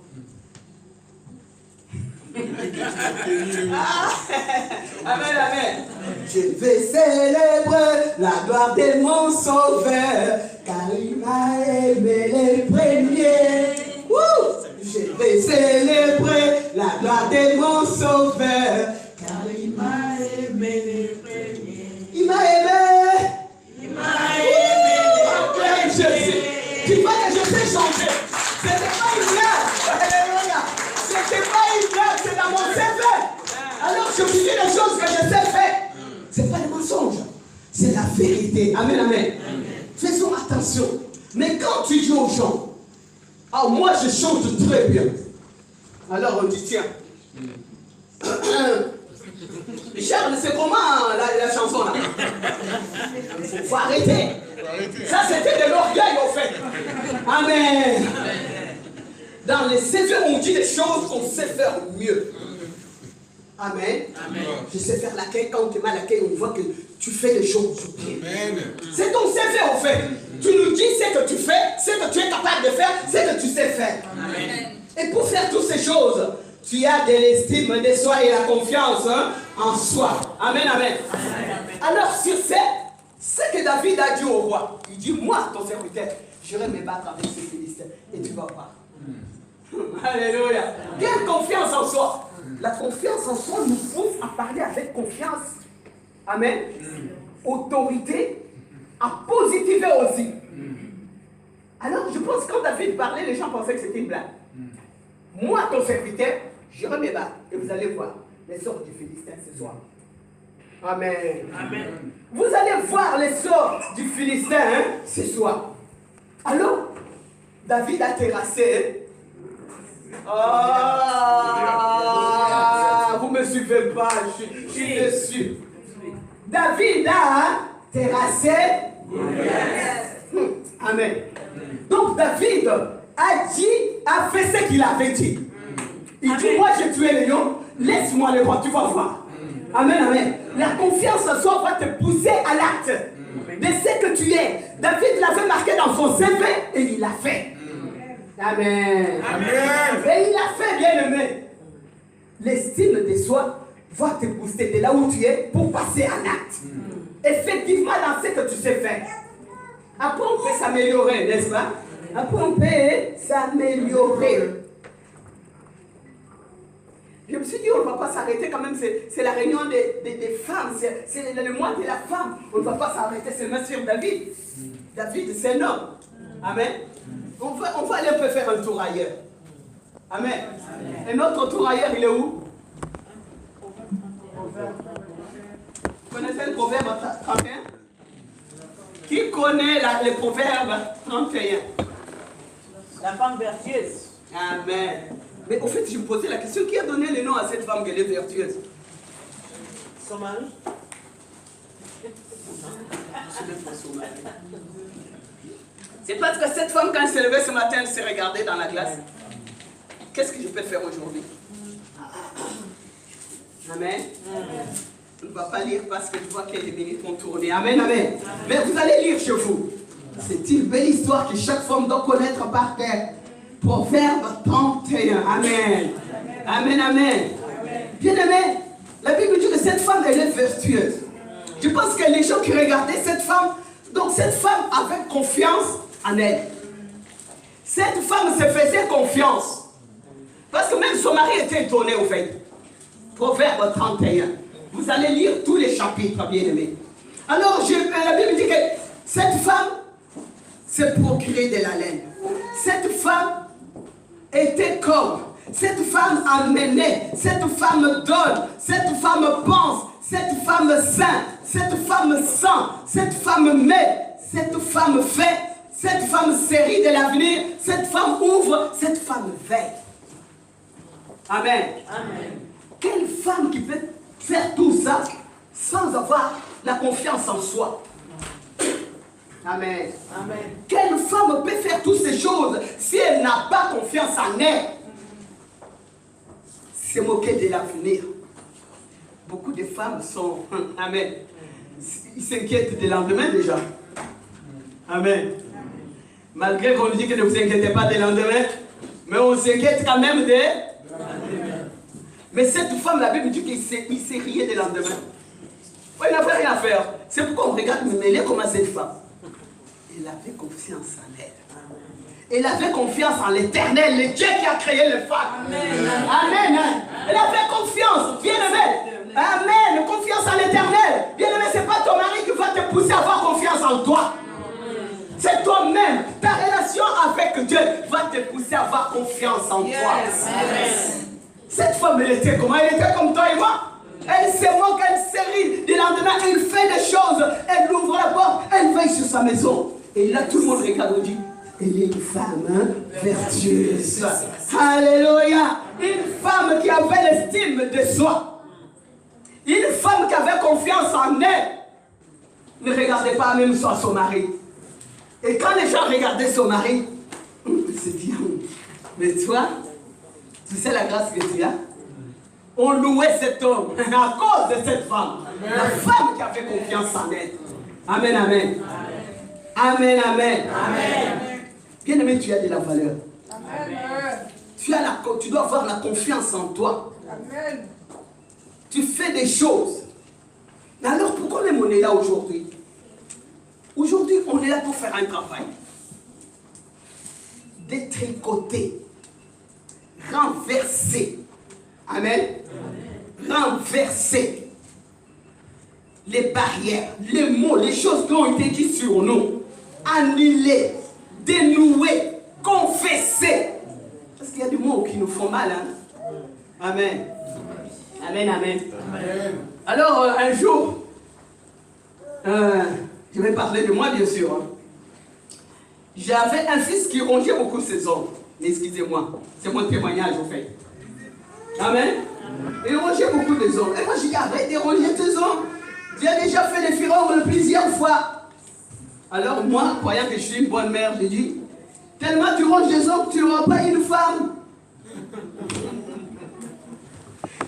Amen, amen. Je vais célébrer la gloire de mon sauveur, car il m'a aimé les premiers. Je vais célébrer la gloire de mon sauveur, car il m'a aimé les premiers. Il m'a aimé. Il m'a aimé. Je sais. Tu vois que je sais chanter. Ce n'est pas une blague. Alléluia. Ce n'est pas une blague, c'est dans mon CV. Alors je vous dis les choses que je sais faire. Ce n'est pas des mensonges. C'est la vérité. Amen, amen. Faisons attention. Mais quand tu dis aux gens, ah, moi je chante très bien. Alors on dit, tiens. Charles, c'est comment la chanson là? Il faut arrêter. Ça c'était de l'orgueil au fait. Amen. Dans les CV on dit des choses qu'on sait faire mieux. Amen. Amen. Je sais faire l'accueil. Quand on te met à l'accueil, on voit que tu fais les choses bien. C'est ton CV au fait. Tu nous dis ce que tu fais, ce que tu es capable de faire, ce que tu sais faire. Amen. Et pour faire toutes ces choses, tu as de l'estime de soi et la confiance en soi. Amen, amen. Alors sur ce que David a dit au roi, il dit, moi, ton serviteur, j'irai me battre avec ces Philistins. Et tu vas voir. Alléluia. Quelle confiance en soi. La confiance en soi nous pousse à parler avec confiance. Amen. Autorité, à positiver aussi. Alors je pense que quand David parlait, les gens pensaient que c'était une blague. Moi, ton serviteur, j'irai me battre. Et vous allez voir les sorts du Philistin ce soir. Amen. Amen. Vous allez voir les sorts du Philistin ce soir. Alors, David a terrassé. Vous ne me suivez pas, je suis déçu. David a terrassé. Amen. Donc David a fait ce qu'il avait dit. Il dit, moi j'ai tué le lion, laisse-moi le voir, tu vas voir. Amen, amen. La confiance en soi va te pousser à l'acte de ce que tu es. David l'avait marqué dans son CV et il l'a fait. Amen. Amen. Et il l'a fait, bien aimé. L'estime de soi va te booster de là où tu es pour passer à l'acte. Effectivement, dans ce que tu sais faire. Après, on peut s'améliorer, n'est-ce pas? Après, on peut s'améliorer. Je me suis dit, on ne va pas s'arrêter quand même. C'est la réunion des femmes. C'est le mois de la femme. On ne va pas s'arrêter seulement sur David. David, c'est un homme. Amen. On va aller un peu faire un tour ailleurs. Amen. Amen. Et notre tour ailleurs, il est où? Vous connaissez le proverbe 31? Qui connaît le proverbe 31? La femme vertueuse. Amen. Mais au fait, je me posais la question, qui a donné le nom à cette femme qu'elle est vertueuse? Son mari. Ce n'est pas son mari. C'est parce que cette femme, quand elle s'est levée ce matin, elle s'est regardée dans la glace. Qu'est-ce que je peux faire aujourd'hui? Amen. On ne va pas lire parce que je vois que les minutes vont tourner. Amen, amen. Mais vous allez lire chez vous. C'est une belle histoire que chaque femme doit connaître par cœur. Proverbe 31. Amen. Amen, amen. Bien aimé, la Bible dit que cette femme, elle est vertueuse. Je pense que les gens qui regardaient cette femme, donc cette femme avait confiance en elle. Cette femme se faisait confiance. Parce que même son mari était étonné au fait. Proverbe 31. Vous allez lire tous les chapitres, bien aimés. Alors, la Bible dit que cette femme s'est procurée de la laine. Cette femme était comme. Cette femme amenait. Cette femme donne. Cette femme pense. Cette femme sainte. Cette femme sent. Cette femme met. Cette femme fait. Cette femme série de l'avenir. Cette femme ouvre. Cette femme veille. Amen. Amen. Quelle femme qui peut faire tout ça sans avoir la confiance en soi? Amen. Amen. Quelle femme peut faire toutes ces choses si elle n'a pas confiance en elle? Se moquer de l'avenir. Beaucoup de femmes sont... Amen. Ils s'inquiètent du lendemain déjà. Amen. Malgré qu'on nous dit que ne vous inquiétez pas du lendemain, mais on s'inquiète quand même de... Mais cette femme, la Bible dit qu'il s'est rié des lendemains. Il n'avait rien à faire. C'est pourquoi on regarde, mais elle est comme cette femme. Elle avait confiance en elle. Elle avait confiance en l'Éternel, le Dieu qui a créé les femmes. Amen. Amen. Elle avait confiance, bien aimé. Amen. Confiance en l'Éternel. Bien aimé, ce n'est pas ton mari qui va te pousser à avoir confiance en toi. C'est toi-même. Ta relation avec Dieu va te pousser à avoir confiance en toi. Amen. Cette femme, elle était comment? Elle était comme toi et moi. Elle se moque, elle se rit. Du lendemain, elle fait des choses. Elle ouvre la porte, elle veille sur sa maison. Et là, tout le monde regarde et dit, elle est une femme vertueuse. Alléluia. Une femme qui avait l'estime de soi. Une femme qui avait confiance en elle. Ne regardait pas même son mari. Et quand les gens regardaient son mari, ils se disaient, mais toi, tu sais la grâce que tu as? On louait cet homme à cause de cette femme. Amen. La femme qui avait confiance en elle. Amen, amen. Amen, amen. Amen. Bien aimé, tu as de la valeur. Amen. Tu dois avoir la confiance en toi. Amen. Tu fais des choses. Mais alors pourquoi même on est là aujourd'hui? Aujourd'hui, on est là pour faire un travail. Détricoter. Renverser. Amen. Renverser les barrières, les mots, les choses qui ont été dites sur nous. Annuler, dénouer, confesser. Parce qu'il y a des mots qui nous font mal. Hein? Amen. Amen, amen. Amen. Alors, un jour, je vais parler de moi, bien sûr. Hein. J'avais un fils qui rongeait beaucoup ses ongles. Excusez-moi, c'est mon témoignage, en fait. Amen. Il rongeait beaucoup des ongles. Et moi, j'ai dit, arrête de ronger tes ongles. J'ai déjà fait les firongles plusieurs fois. Alors, moi, croyant que je suis une bonne mère, j'ai dit, tellement tu ronges des ongles, tu n'auras pas une femme.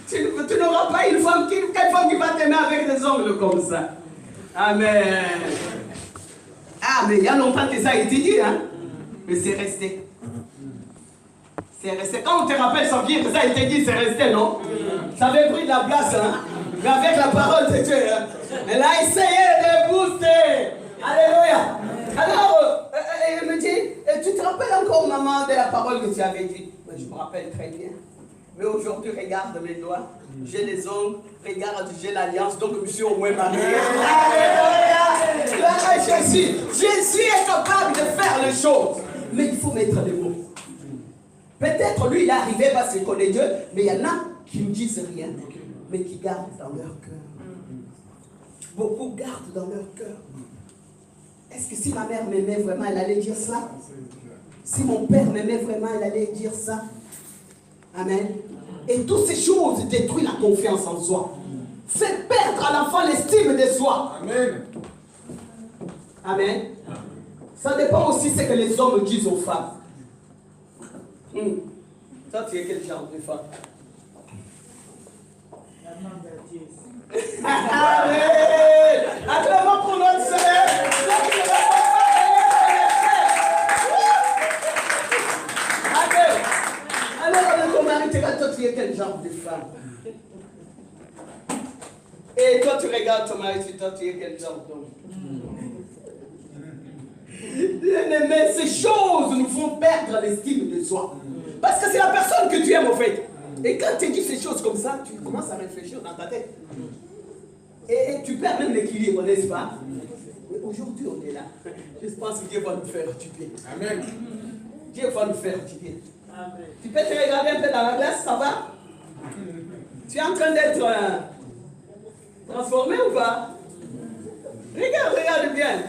Tu n'auras pas une femme, quelle femme qui va t'aimer avec des ongles comme ça? Amen. Ah, mais il y a longtemps que ça a été dit, hein? Mais c'est resté. C'est resté. Quand on te rappelle son pied que ça a été dit, c'est resté, non? Ça avait pris de la place, hein? Mais avec la parole de Dieu, hein? Elle a essayé de booster. Alléluia. Alors, elle me dit, tu te rappelles encore, maman, de la parole que tu avais dit? Je me rappelle très bien. Mais aujourd'hui, regarde mes doigts. J'ai les ongles. Regarde, j'ai l'alliance. Donc, je suis au moins marié. Alléluia. Jésus est capable de faire les choses. Mais il faut mettre les mots. Peut-être lui, il est arrivé parce qu'il connaît Dieu. Mais il y en a qui ne disent rien. Mais qui gardent dans leur cœur. Beaucoup gardent dans leur cœur. Est-ce que si ma mère m'aimait vraiment, elle allait dire ça? Si mon père m'aimait vraiment, elle allait dire ça? Amen. Et toutes ces choses détruisent la confiance en soi. Fait perdre à l'enfant l'estime de soi. Amen. Amen. Ça dépend aussi de ce que les hommes disent aux femmes. Toi, tu es quel genre de femme? La maman Berthier. Allez! Acclamons pour notre Seigneur! Alors, ton mari te regarde, toi, tu es quel genre de femme? Et toi, tu regardes ton mari, toi, tu es quel genre d'homme? Mais ces choses nous font perdre l'estime de soi. Parce que c'est la personne que tu aimes, en fait. Et quand tu dis ces choses comme ça, tu commences à réfléchir dans ta tête. Et tu perds même l'équilibre, n'est-ce pas? Mais aujourd'hui, on est là. Je pense que Dieu va nous faire du bien. Amen. Dieu va nous faire du bien. Amen. Tu peux te regarder un peu dans la glace, ça va? Tu es en train d'être transformé ou pas? Regarde bien.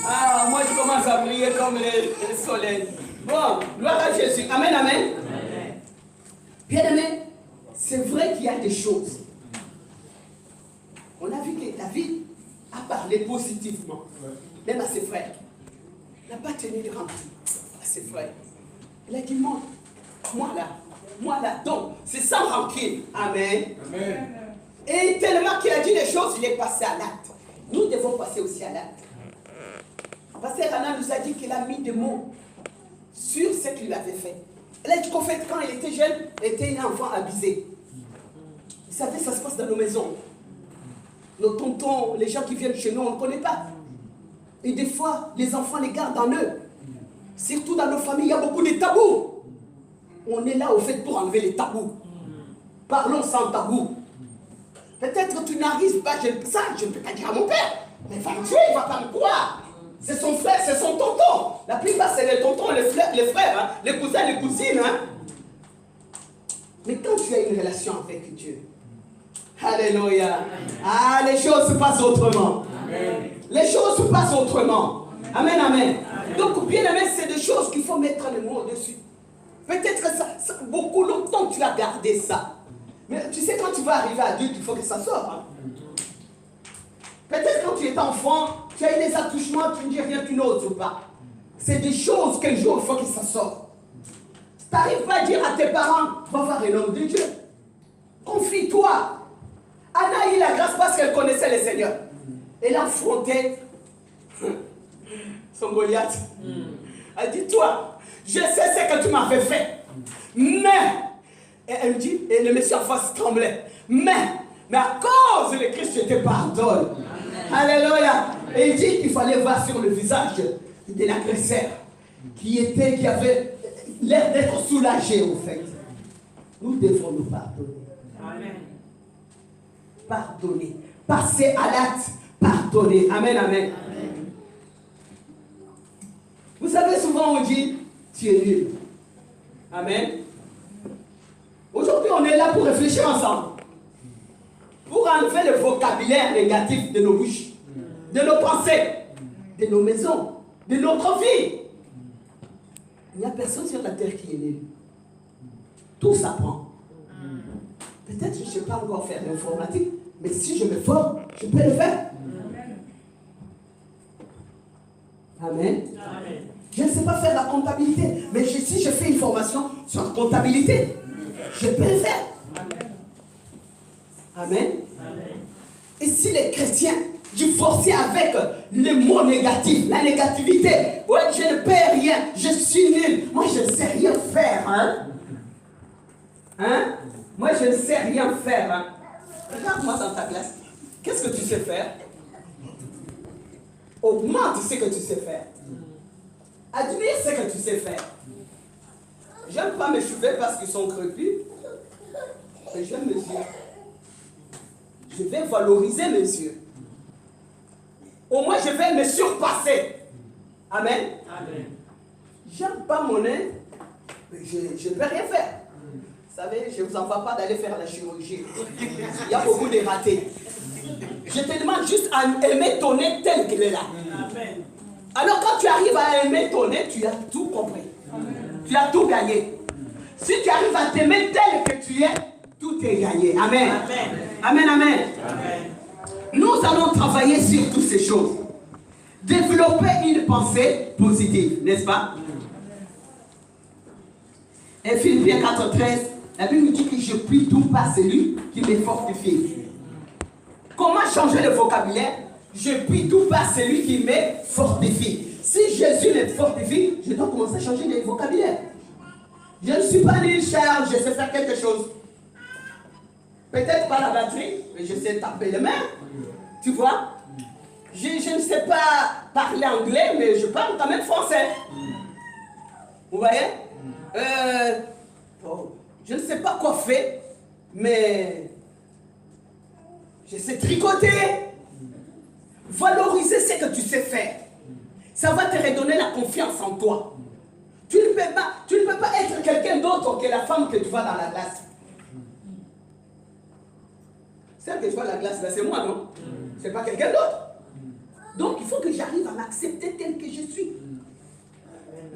Ah, moi je commence à briller comme le soleil. Bon, gloire à Jésus. Amen, amen. Bien aimé, c'est vrai qu'il y a des choses. On a vu que David a parlé positivement, même à ses frères. Il n'a pas tenu de rancune à ses frères. Il a dit, moi là, donc, c'est sans rancune. Amen. Amen. Et tellement qu'il a dit des choses, il est passé à l'acte. Nous devons passer aussi à l'acte. Pasteur Anna nous a dit qu'il a mis des mots sur ce qu'il avait fait. Elle a dit qu'en fait, quand il était jeune, il était un enfant abusé. Vous savez, ça se passe dans nos maisons. Nos tontons, les gens qui viennent chez nous, on ne connaît pas. Et des fois, les enfants les gardent en eux. Surtout dans nos familles, il y a beaucoup de tabous. On est là au fait pour enlever les tabous. Parlons sans tabou. Peut-être que tu n'arrives pas, je ne peux pas dire à mon père. Mais va me tuer, il ne va pas me croire. C'est son frère, c'est son tonton. La plupart, c'est les tontons, les frères, hein, les cousins, les cousines. Hein. Mais quand tu as une relation avec Dieu, alléluia, ah, les choses se passent autrement. Amen. Les choses se passent autrement. Amen, amen. Donc, bien aimé, c'est des choses qu'il faut mettre le mot dessus. Peut-être que ça, beaucoup longtemps tu as gardé ça. Mais tu sais, quand tu vas arriver adulte, il faut que ça sorte. Hein. Peut-être quand tu es enfant, tu as eu des attouchements, tu ne dis rien, tu n'oses pas. C'est des choses qu'un jour, il faut que ça sorte. Tu n'arrives pas à dire à tes parents, va voir un homme de Dieu. Confie-toi. Anna a eu la grâce parce qu'elle connaissait le Seigneur. Elle a affronté son Goliath. Elle dit, toi, je sais ce que tu m'avais fait. Mais, et elle me dit, et le monsieur en face tremblait. Mais à cause de Christ, je te pardonne. Alléluia. Et il dit qu'il fallait voir sur le visage de l'agresseur qui avait l'air d'être soulagé au fait. Nous devons nous pardonner. Amen. Pardonner. Passer à l'acte. Pardonner. Amen, amen. Vous savez, souvent on dit, tu es nul. Amen. Aujourd'hui, on est là pour réfléchir ensemble. Pour enlever le vocabulaire négatif de nos bouches, de nos pensées, de nos maisons, de notre vie. Il n'y a personne sur la terre qui est nul. Tout s'apprend. Peut-être que je ne sais pas encore faire l'informatique, mais si je me forme, je peux le faire. Amen. Amen. Je ne sais pas faire la comptabilité, mais si je fais une formation sur la comptabilité, je peux le faire. Amen. Amen. Et si les chrétiens divorcent avec les mots négatifs, la négativité, ouais, je ne peux rien, je suis nul, moi je ne sais rien faire. Hein? Moi je ne sais rien faire. Hein? Regarde-moi dans ta classe. Qu'est-ce que tu sais faire? Augmente ce que tu sais faire. Admire ce que tu sais faire. J'aime pas mes cheveux parce qu'ils sont crépus, mais j'aime mes yeux. Je vais valoriser mes yeux. Au moins, je vais me surpasser. Amen. Amen. J'aime pas mon nez, mais je ne peux rien faire. Vous savez, je ne vous envoie pas d'aller faire la chirurgie. Il y a beaucoup de ratés. Je te demande juste à aimer ton nez tel qu'il est là. Amen. Alors quand tu arrives à aimer ton nez, tu as tout compris. Amen. Tu as tout gagné. Si tu arrives à t'aimer tel que tu es, tout est gagné. Amen. Amen. Amen, amen. Amen. Nous allons travailler sur toutes ces choses. développer une pensée positive, n'est-ce pas? Et Philippiens 4,13, la Bible nous dit que je puis tout par celui qui me fortifie. Comment changer le vocabulaire? Je puis tout par celui qui me fortifie. Si Jésus me fortifie, je dois commencer à changer le vocabulaire. Je ne suis pas une charge, je sais faire quelque chose. Peut-être pas la batterie, mais je sais taper les mains. Tu vois? Je ne sais pas parler anglais, mais je parle quand même français. Vous voyez? Je ne sais pas quoi faire, mais je sais tricoter. Valoriser ce que tu sais faire. Ça va te redonner la confiance en toi. Tu ne peux pas être quelqu'un d'autre que la femme que tu vois dans la glace. Celle que je vois dans la glace, là, c'est moi, non? C'est pas quelqu'un d'autre. Donc, il faut que j'arrive à m'accepter tel que je suis.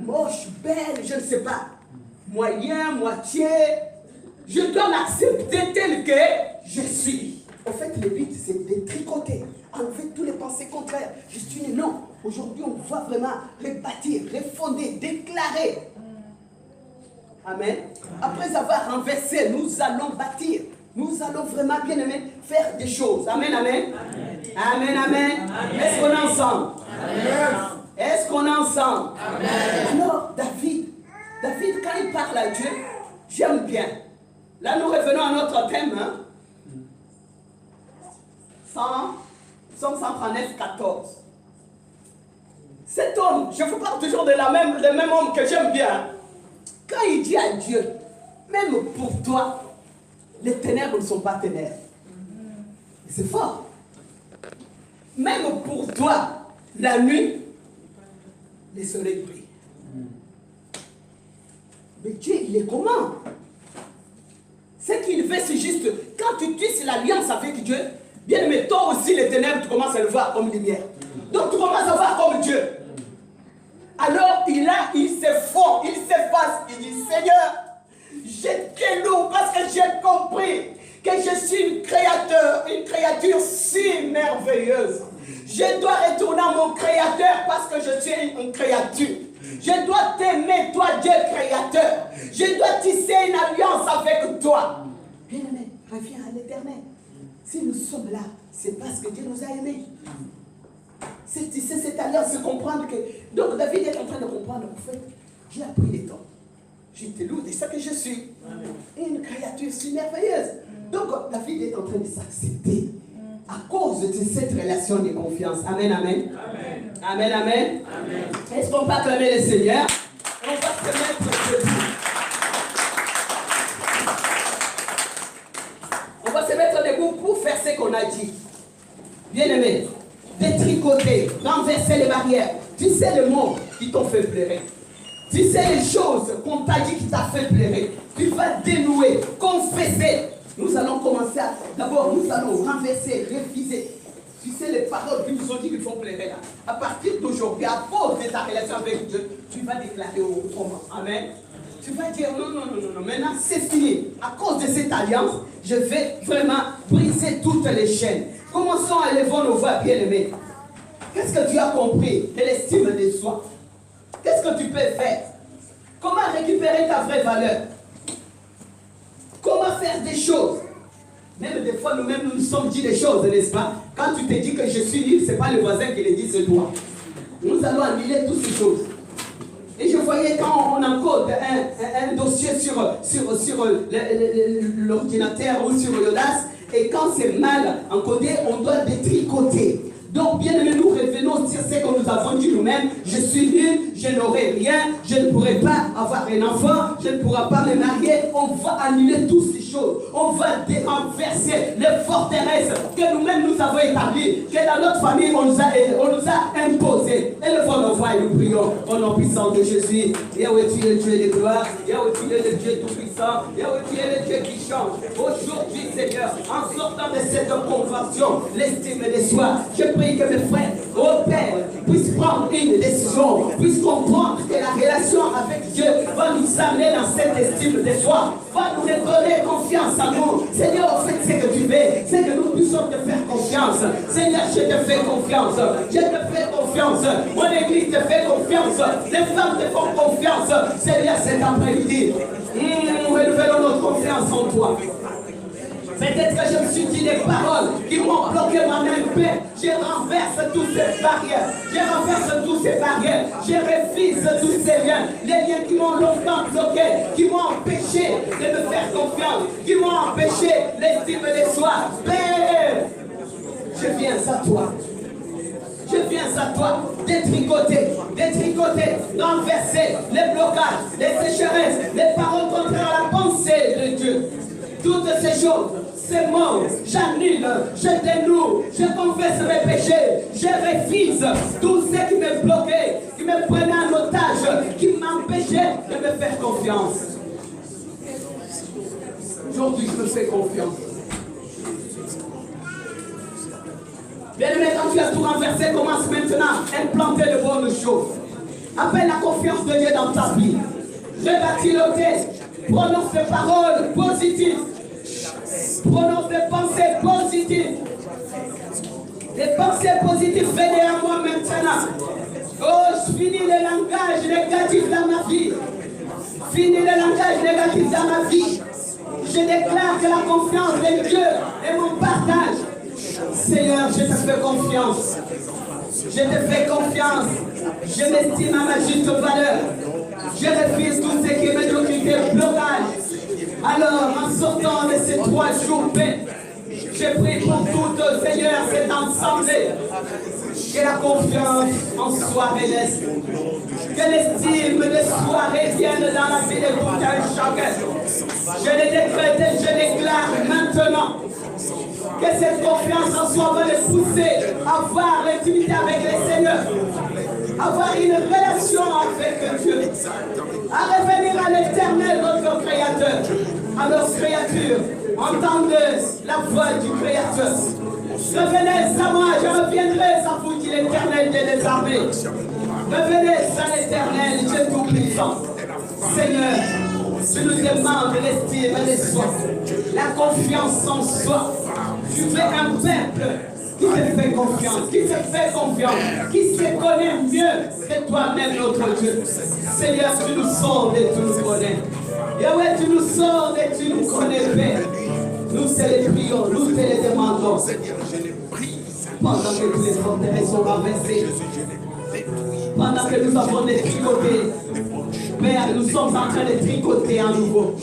Moche, belle, je ne sais pas. Moyen, moitié. Je dois m'accepter tel que je suis. En fait, le but, c'est de tricoter, enlever tous les pensées contraires. Je suis né, non. Aujourd'hui, on va vraiment rebâtir, refonder, déclarer. Amen. Après avoir renversé, nous allons bâtir. Nous allons vraiment, bien aimé, faire des choses. Amen, amen. Amen, amen. Est-ce qu'on est ensemble? Amen. Est-ce qu'on est ensemble? Amen. Alors, David, quand il parle à Dieu, j'aime bien. Là, nous revenons à notre thème. Hein? Psaume 139, 14. Cet homme, je vous parle toujours de le même homme que j'aime bien. Quand il dit à Dieu, même pour toi, les ténèbres ne sont pas ténèbres. C'est fort. Même pour toi, la nuit, les soleils brillent. Mais Dieu, il est comment? Ce qu'il veut, c'est juste, quand tu tisses l'alliance avec Dieu, bien aimé, toi aussi, les ténèbres, tu commences à le voir comme lumière. Donc tu commences à voir comme Dieu. Alors il s'effonce, il s'efface, il dit, Seigneur, je te loue parce que j'ai compris que je suis une créature si merveilleuse. Je dois retourner à mon Créateur parce que je suis une créature. Je dois t'aimer, toi Dieu créateur. Je dois tisser une alliance avec toi. Bien-aimé, reviens à l'Éternel. Si nous sommes là, c'est parce que Dieu nous a aimés. C'est tisser cette alliance, c'est comprendre que... Donc David est en train de comprendre, en fait, j'ai appris les temps. Je te loue de ce que je suis. Une créature si merveilleuse. Donc David est en train de s'accepter à cause de cette relation de confiance. Amen, amen. Amen, amen. Amen. Est-ce qu'on peut acclamer le Seigneur? On va se mettre debout. On va se mettre debout pour faire ce qu'on a dit. Bien-aimé, détricoter, renverser les barrières. Tu sais les mots qui t'ont fait pleurer. Tu sais les choses qu'on t'a dit qui t'a fait pleurer. Tu vas dénouer, confesser. Nous allons commencer à... D'abord, nous allons renverser, réviser. Tu sais les paroles qui nous ont dit qu'il faut pleurer là. À partir d'aujourd'hui, à cause de ta relation avec Dieu, tu vas déclarer autrement. Amen. Tu vas dire non. Maintenant, c'est fini. À cause de cette alliance, je vais vraiment briser toutes les chaînes. Commençons à élever nos voix bien-aimées. Qu'est-ce que tu as compris de l'estime de soi? Qu'est-ce que tu peux faire? Comment récupérer ta vraie valeur? Comment faire des choses? Même des fois, nous-mêmes, nous nous sommes dit des choses, n'est-ce pas? Quand tu te dis que je suis libre, ce n'est pas le voisin qui le dit, c'est toi. Nous allons annuler toutes ces choses. Et je voyais quand on encode un dossier sur l'ordinateur ou sur l'audace, et quand c'est mal encodé, on doit détricoter. Donc, bien aimé, nous revenons sur ce que nous avons dit nous-mêmes. Je suis nul, je n'aurai rien, je ne pourrai pas avoir un enfant, je ne pourrai pas me marier. On va annuler toutes ces choses. On va renverser les forteresses que nous-mêmes nous avons établies, que dans notre famille on nous a imposées. Élevons nos voix et nous prions au nom puissant de Jésus. Yahweh, tu es le Dieu de gloire. Yahweh, tu es le Dieu tout-puissant. Yahweh, tu es le Dieu qui change. Aujourd'hui, Seigneur, en sortant de cette convention, l'estime de soi, je prie que mes frères oh Père, puisse prendre une décision, puisse comprendre que la relation avec Dieu va nous amener dans cette estime de soi, va nous redonner confiance en nous. Seigneur, fais ce que tu veux, c'est que nous puissions te faire confiance. Seigneur, je te fais confiance, je te fais confiance, mon église te fait confiance, les femmes te font confiance. Seigneur, cet après-midi, nous renouvelons notre confiance en toi. Peut-être que je me suis dit des paroles qui m'ont bloqué ma même paix. Je renverse toutes ces barrières. Je renverse toutes ces barrières. Je refuse tous ces liens. Les liens qui m'ont longtemps bloqué, qui m'ont empêché de me faire confiance, qui m'ont empêché l'estime de soi. Père, je viens à toi. Je viens à toi, détricoter, renverser les blocages, les sécheresses, les paroles contraires à la pensée de Dieu. Toutes ces choses, ces mots, j'annule, je dénoue, je confesse mes péchés, je refuse tout ce qui me bloquait, qui me prenait en otage, qui m'empêchait de me faire confiance. Aujourd'hui, je me fais confiance. Bien-aimé, quand tu as tout renversé, commence maintenant à implanter de bonnes choses. Appelle la confiance de Dieu dans ta vie. Rebâtis le test. Prononce des paroles positives. Prononce des pensées positives. Les pensées positives, venez à moi maintenant. Oh, je finis le langage négatif dans ma vie. Finis le langage négatif dans ma vie. Je déclare que la confiance de Dieu est mon partage. Seigneur, je te fais confiance. Je te fais confiance. Je m'estime à ma juste valeur. Je refuse tout ce qui est médiocrité, blocage. Alors, en sortant de ces 3 jours, je prie pour tout, Seigneur, cet ensemble. Que la confiance en soi renaisse. Que l'estime de soi revienne dans la vie de tout un chacun. Je le décrète et je déclare maintenant. Que cette confiance en soi va les pousser à avoir l'intimité avec le Seigneur, avoir une relation avec Dieu, à revenir à l'éternel, notre Créateur. Alors, créature, entendez la voix du Créateur. Revenez à moi, je reviendrai à vous, dit l'Éternel des armées. Revenez à l'Éternel, Dieu tout-puissant. Seigneur, tu nous demandes l'estime de soi, la confiance en soi. Tu veux un peuple qui te fait confiance, qui se connaît mieux que toi-même, notre Dieu. Seigneur, tu nous sondes et tu nous connais. Yahweh, tu nous sondes et tu nous connais, Père. Nous te les prions, nous te les demandons. Pendant que tous les forteresses sont renversées, pendant que nous avons détricoté, Père, nous sommes en train de tricoter à nouveau.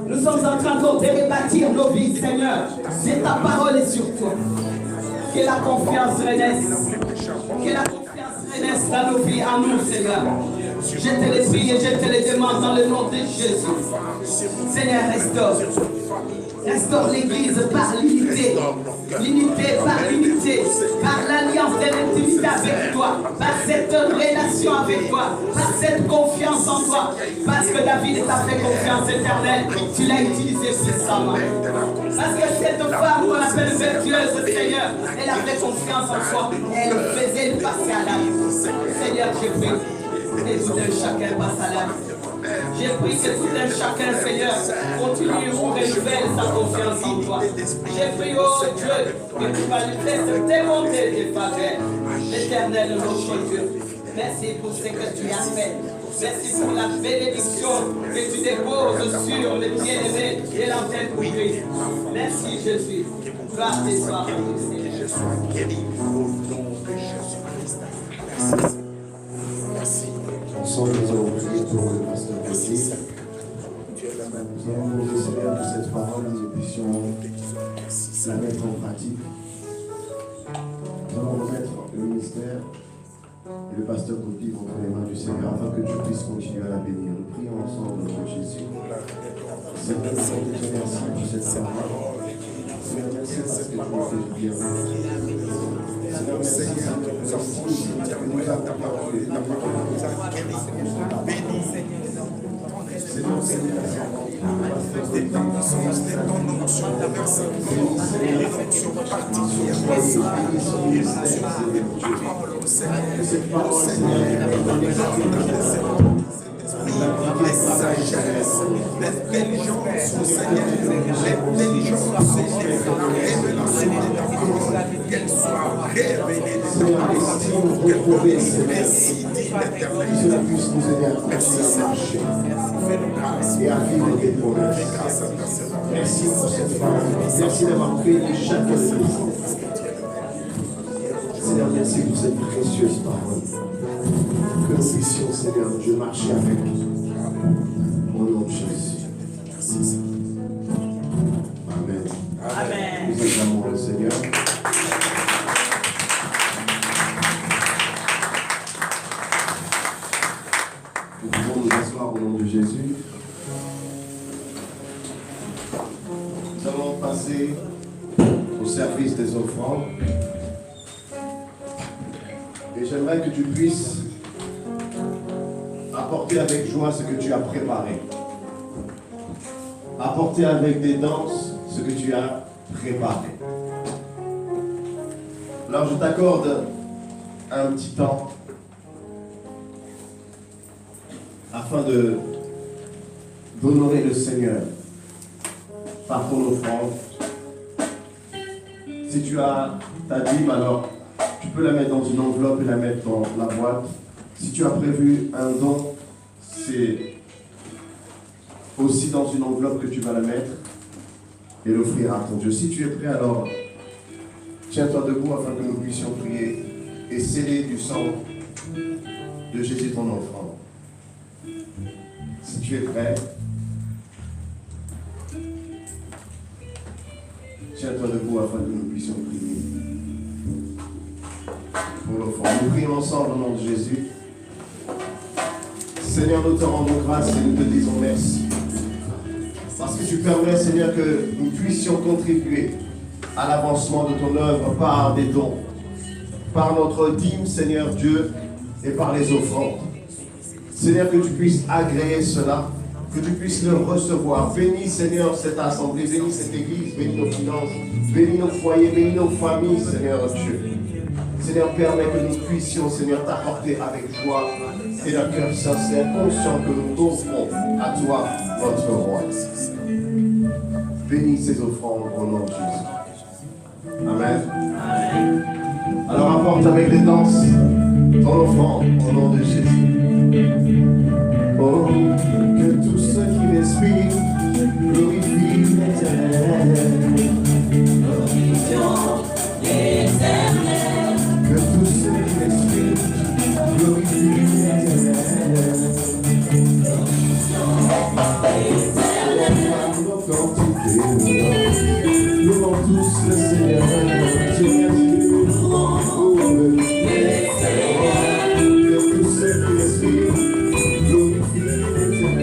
Nous sommes en train de rebâtir nos vies, Seigneur. C'est ta parole est sur toi. Que la confiance renaisse. Que la confiance renaisse dans nos vies, à nous, Seigneur. Je te les prie et je te les demande dans le nom de Jésus. Seigneur, restaure. Restaure l'Église par l'unité. L'unité par l'unité. Par l'alliance de l'intimité avec toi. Par cette relation avec toi. Par cette confiance en toi. Parce que David t'a fait confiance éternelle. Tu l'as utilisé puissamment. Parce que cette femme qu'on appelle vertueuse, Seigneur, elle a fait confiance en toi. Elle faisait passer à l'âme. Seigneur, je prie. Et tout un chacun passe à l'âme. J'ai pris que tout un chacun, Seigneur, continue ou renouvelle sa confiance en toi. J'ai pris, oh Dieu, que tu manifestes tes bontés et tes faveurs. L'Éternel, notre Dieu, merci pour ce que tu as fait. Merci pour la bénédiction que tu déposes sur les bien-aimés et l'antenne pour Christ. Merci Jésus. Gloire et soir à nous, Seigneur. Je sois guéri au nom de Jésus-Christ. Merci. Merci. Ensemble, nous allons prier pour le pasteur Gauthier. Nous allons demander, Seigneur, que cette parole, nous puissions la mettre en pratique. Nous allons remettre le ministère et le pasteur Gauthier entre les mains du Seigneur afin que tu puisses continuer à la bénir. Nous prions ensemble, Lord Jésus. Seigneur, nous te remercions pour cette parole. Seigneur, merci parce que tu nous fais du bien. Seigneur, merci parce que nous nous avons ta parole et ta parole nous a guéris. Bénis. Seigneur, des tendances, des tendances versements, l'onction particulière, les paroles au Seigneur, les sagesses, l'intelligence au Seigneur, l'intelligence au Seigneur, la révélation de ta parole, qu'elle soit révélée de ta parole, qu'elle soit merci dit l'Éternel. Merci Seigneur. Fais-nous grâce. Et à vivre tes promesses. Merci pour cette femme. Merci d'avoir pris chaque chose. Seigneur, merci pour cette précieuse parole. Que nous puissions, Seigneur, Dieu, marcher avec. Au nom de Jésus. Merci Seigneur. Amen. Amen. Nous acclamons le Seigneur. Nous pouvons nous asseoir au nom de Jésus. Nous allons passer au service des offrandes. Et j'aimerais que tu puisses apporter avec joie ce que tu as préparé. Apporter avec des danses ce que tu as préparé. Alors je t'accorde un petit temps afin d'honorer le Seigneur par ton offrande. Si tu as ta dîme, alors tu peux la mettre dans une enveloppe et la mettre dans la boîte. Si tu as prévu un don, c'est aussi dans une enveloppe que tu vas la mettre et l'offrir à ton Dieu. Si tu es prêt, alors tiens-toi debout afin que nous puissions prier et sceller du sang de Jésus ton offrande. Si tu es prêt, tiens-toi debout afin que nous puissions prier pour l'offrande. Nous prions ensemble au nom de Jésus. Seigneur, nous te rendons grâce et nous te disons merci. Parce que tu permets, Seigneur, que nous puissions contribuer à l'avancement de ton œuvre par des dons, par notre dîme, Seigneur Dieu, et par les offrandes. Seigneur, que tu puisses agréer cela, que tu puisses le recevoir. Bénis, Seigneur, cette assemblée, bénis cette église, bénis nos finances, bénis nos foyers, bénis nos familles, Seigneur Dieu. Seigneur, permets que nous puissions, Seigneur, t'apporter avec joie et d'un cœur sincère, conscient que nous offrons à toi, notre roi. Bénis ces offrandes au nom de Jésus. Amen. Amen. Alors apporte avec les danses ton offrande au nom de Jésus. Oh, que tous ceux qui respirent glorifient l'Éternel. Que tous ceux qui respirent glorifient l'Éternel. Nous louons tous le Seigneur. Dieu merci. Que tous ceux qui respirent glorifient l'Éternel.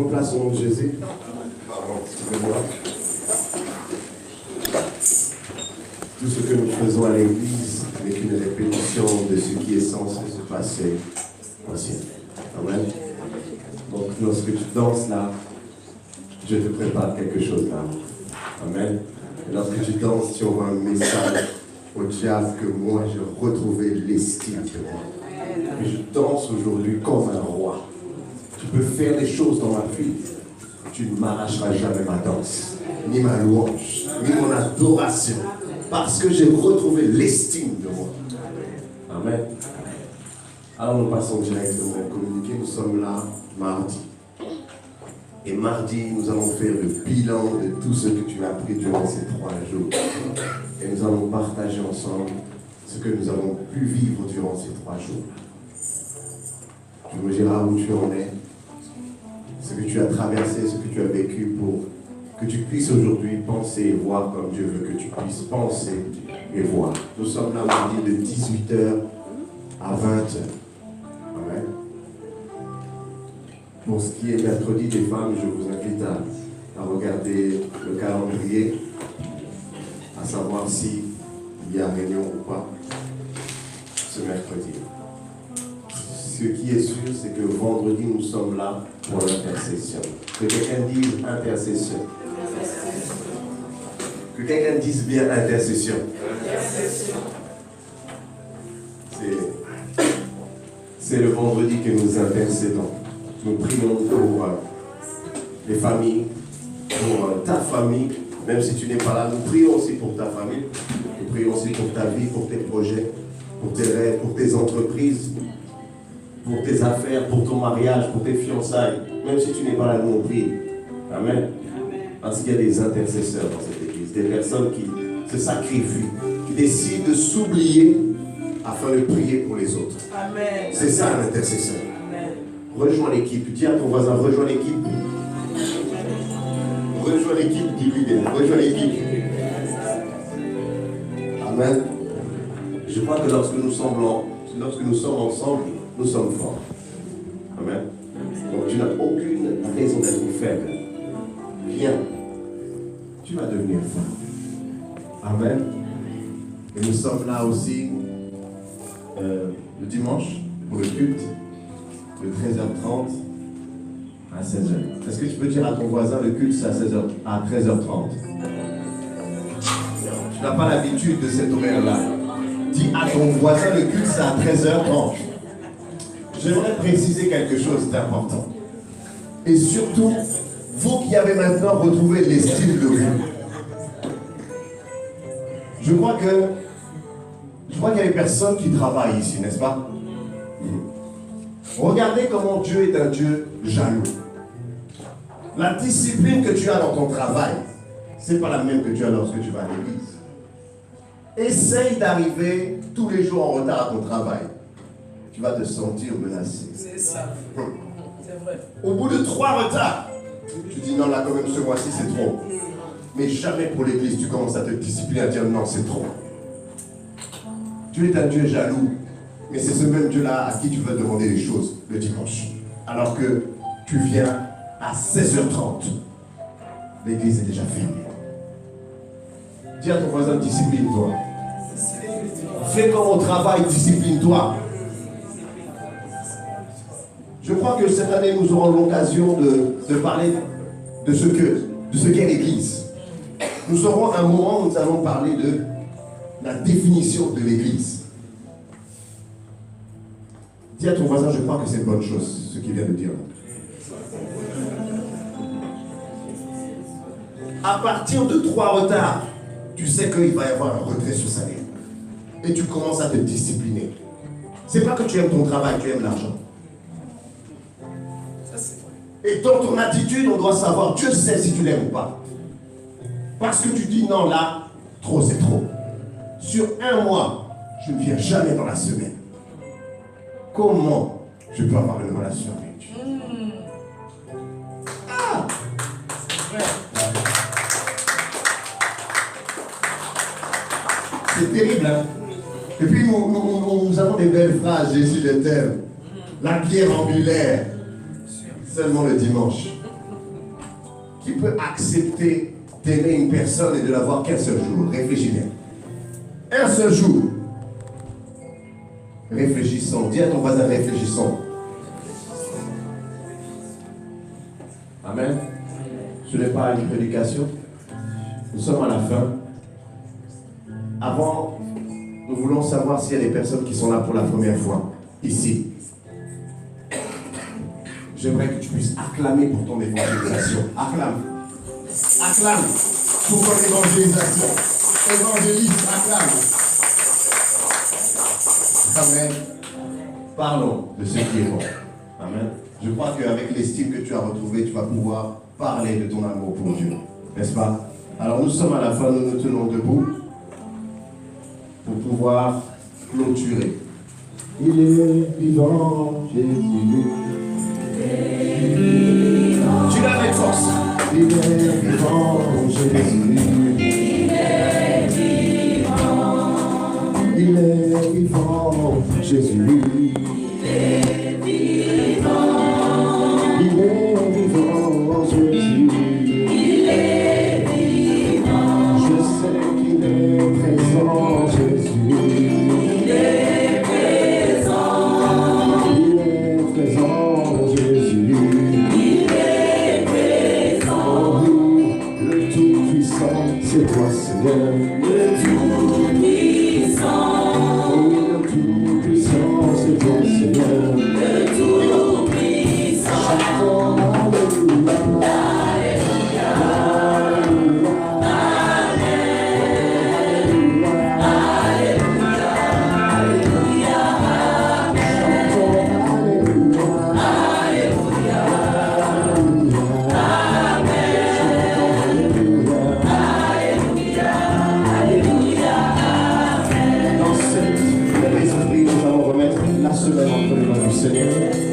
place au nom de Jésus. Pardon, excusez-moi. Tout ce que nous faisons à l'église n'est qu'une répétition de ce qui est censé se passer au ciel. Amen. Donc lorsque tu danses là, je te prépare quelque chose là. Amen. Et lorsque tu danses, tu auras un message au diable que moi j'ai retrouvé l'estime de moi. Et je danse aujourd'hui comme un roi. Tu peux faire des choses dans ma vie. Tu ne m'arracheras jamais ma danse, ni ma louange, ni mon adoration. Parce que j'ai retrouvé l'estime de moi. Amen. Alors nous passons directement au communiqué. Nous sommes là mardi. Et mardi, nous allons faire le bilan de tout ce que tu as appris durant ces 3 jours. Et nous allons partager ensemble ce que nous avons pu vivre durant ces 3 jours. Tu me diras où tu en es, ce que tu as traversé, ce que tu as vécu pour que tu puisses aujourd'hui penser et voir comme Dieu veut que tu puisses penser et voir. Nous sommes là aujourd'hui de 18h à 20h. Amen. Pour ce qui est mercredi des femmes, je vous invite à regarder le calendrier, à savoir s'il y a réunion ou pas ce mercredi. Ce qui est sûr, c'est que vendredi, nous sommes là pour l'intercession. Que quelqu'un dise intercession. Que quelqu'un dise bien intercession. C'est le vendredi que nous intercédons. Nous prions pour les familles, pour ta famille, même si tu n'es pas là. Nous prions aussi pour ta famille. Nous prions aussi pour ta vie, pour tes projets, pour tes rêves, pour tes entreprises, pour tes affaires, pour ton mariage, pour tes fiançailles. Même si tu n'es pas là, nous on prie. Amen. Parce qu'il y a des intercesseurs dans cette église, des personnes qui se sacrifient, qui décident de s'oublier afin de prier pour les autres. Amen. C'est ça l'intercesseur. Amen. Rejoins l'équipe. Dis à ton voisin, rejoins l'équipe. Rejoins l'équipe, dis-lui bien. Rejoins l'équipe. Amen. Je crois que lorsque nous sommes ensemble, nous sommes forts. Amen. Donc tu n'as aucune raison d'être faible. Viens. Tu vas devenir fort. Amen. Et nous sommes là aussi le dimanche pour le culte de 13h30 à 16h. Est-ce que tu peux dire à ton voisin le culte c'est à 13h30? Tu n'as pas l'habitude de cet horaire-là. Dis à ton voisin le culte c'est à 13h30. J'aimerais préciser quelque chose d'important. Et surtout, vous qui avez maintenant retrouvé l'estime de vous. Je crois qu'il y a des personnes qui travaillent ici, n'est-ce pas? Regardez comment Dieu est un Dieu jaloux. La discipline que tu as dans ton travail, ce n'est pas la même que tu as lorsque tu vas à l'église. Essaye d'arriver tous les jours en retard à ton travail. Tu vas te sentir menacé. C'est ça. C'est vrai. Au bout de 3 retards, tu dis non, là quand même ce mois-ci c'est trop. Mais jamais pour l'église tu commences à te discipliner, à dire non, c'est trop. Tu es un Dieu jaloux, mais c'est ce même Dieu-là à qui tu veux demander les choses le dimanche. Alors que tu viens à 16h30, l'église est déjà fermée. Dis à ton voisin, discipline-toi. Fais comme au travail, discipline-toi. Je crois que cette année, nous aurons l'occasion de parler de ce qu'est l'église. Nous aurons un moment où nous allons parler de la définition de l'église. Dis à ton voisin, je crois que c'est une bonne chose, ce qu'il vient de dire. À partir de 3 retards, tu sais qu'il va y avoir un retrait sur salaire. Et tu commences à te discipliner. C'est pas que tu aimes ton travail, tu aimes l'argent. Et dans ton attitude, on doit savoir, Dieu sait si tu l'aimes ou pas. Parce que tu dis non, là, trop c'est trop. Sur 1 mois, je ne viens jamais dans la semaine. Comment je peux avoir une relation avec Dieu? Ah! C'est terrible, hein? Et puis nous avons des belles phrases, Jésus le terme. La pierre angulaire. Seulement le dimanche. Qui peut accepter d'aimer une personne et de la voir qu'un seul jour? Réfléchis bien. Un seul jour. Réfléchissons. Dis à ton voisin, réfléchissons. Amen. Ce n'est pas une prédication. Nous sommes à la fin. Avant, nous voulons savoir s'il y a des personnes qui sont là pour la première fois, ici. J'aimerais que tu puisses acclamer pour ton évangélisation. Acclame. Acclame pour ton évangélisation. Évangéliste, acclame. Amen. Parlons de ce qui est bon. Amen. Je crois qu'avec l'estime que tu as retrouvée, tu vas pouvoir parler de ton amour pour Dieu. N'est-ce pas? Alors nous sommes à la fin, nous nous tenons debout pour pouvoir clôturer. Il est vivant, Jésus. Tu l'as avec force. Il est vivant, Jésus. Il est vivant, Jésus. Il est vivant, Jésus. Je sais qu'il est présent, Jésus. Il est présent, Jésus. Oh oui, le Tout-Puissant, c'est toi, Seigneur. Le Tout-Puissant. Oh oui, le Tout-Puissant, c'est toi, Seigneur. Le Tout-Puissant.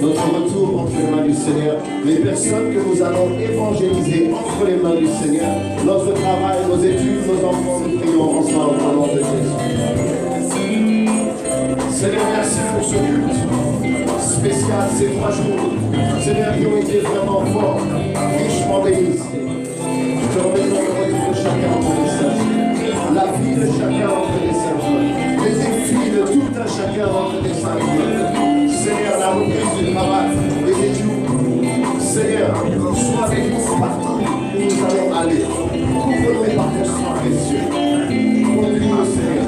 Notre retour entre les mains du Seigneur, les personnes que nous allons évangéliser entre les mains du Seigneur, notre travail, nos études, nos enfants, nous prions ensemble au nom de Jésus. Seigneur, merci pour ce culte spécial, ces 3 jours, Seigneur, qui ont été vraiment forts, richement bénis. Nous te remettons le retour de chacun entre les saints, la vie de chacun entre les saints, les défis de tout un chacun entre les saints. Seigneur, la reprise du travail, les études, Seigneur, sois avec nous partout où nous allons aller. Couvre-nous par ton sang précieux. Conduis-nous, Seigneur.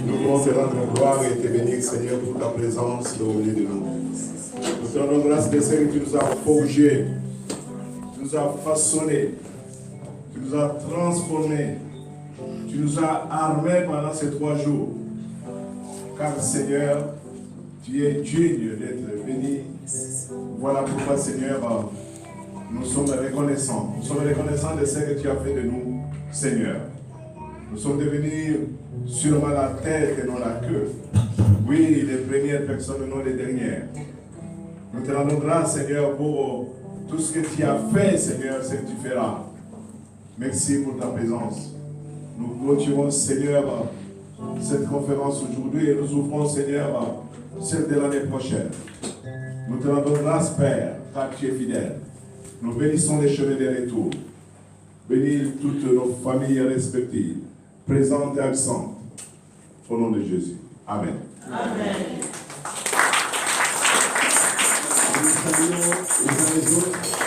Nous voulons te rendre gloire et te bénir, Seigneur, pour ta présence au milieu de nous. Nous te rendons grâce de Seigneur, que tu nous as forgés, tu nous as façonnés, tu nous as transformés. Tu nous as armés pendant ces 3 jours. Car Seigneur, tu es digne d'être béni. Voilà pourquoi Seigneur, nous sommes reconnaissants. Nous sommes reconnaissants de ce que tu as fait de nous, Seigneur. Nous sommes devenus sûrement la tête et non la queue. Oui, les premières personnes et non les dernières. Nous te rendons grâce, Seigneur, pour tout ce que tu as fait, Seigneur, ce que tu feras. Merci pour ta présence. Nous clôturons, Seigneur, cette conférence aujourd'hui et nous ouvrons, Seigneur, celle de l'année prochaine. Nous te rendons grâce, Père, car tu es fidèle. Nous bénissons les chemins des retours. Bénis toutes nos familles respectives, présentes et absentes. Au nom de Jésus. Amen. Amen. Nous saluons les uns les autres.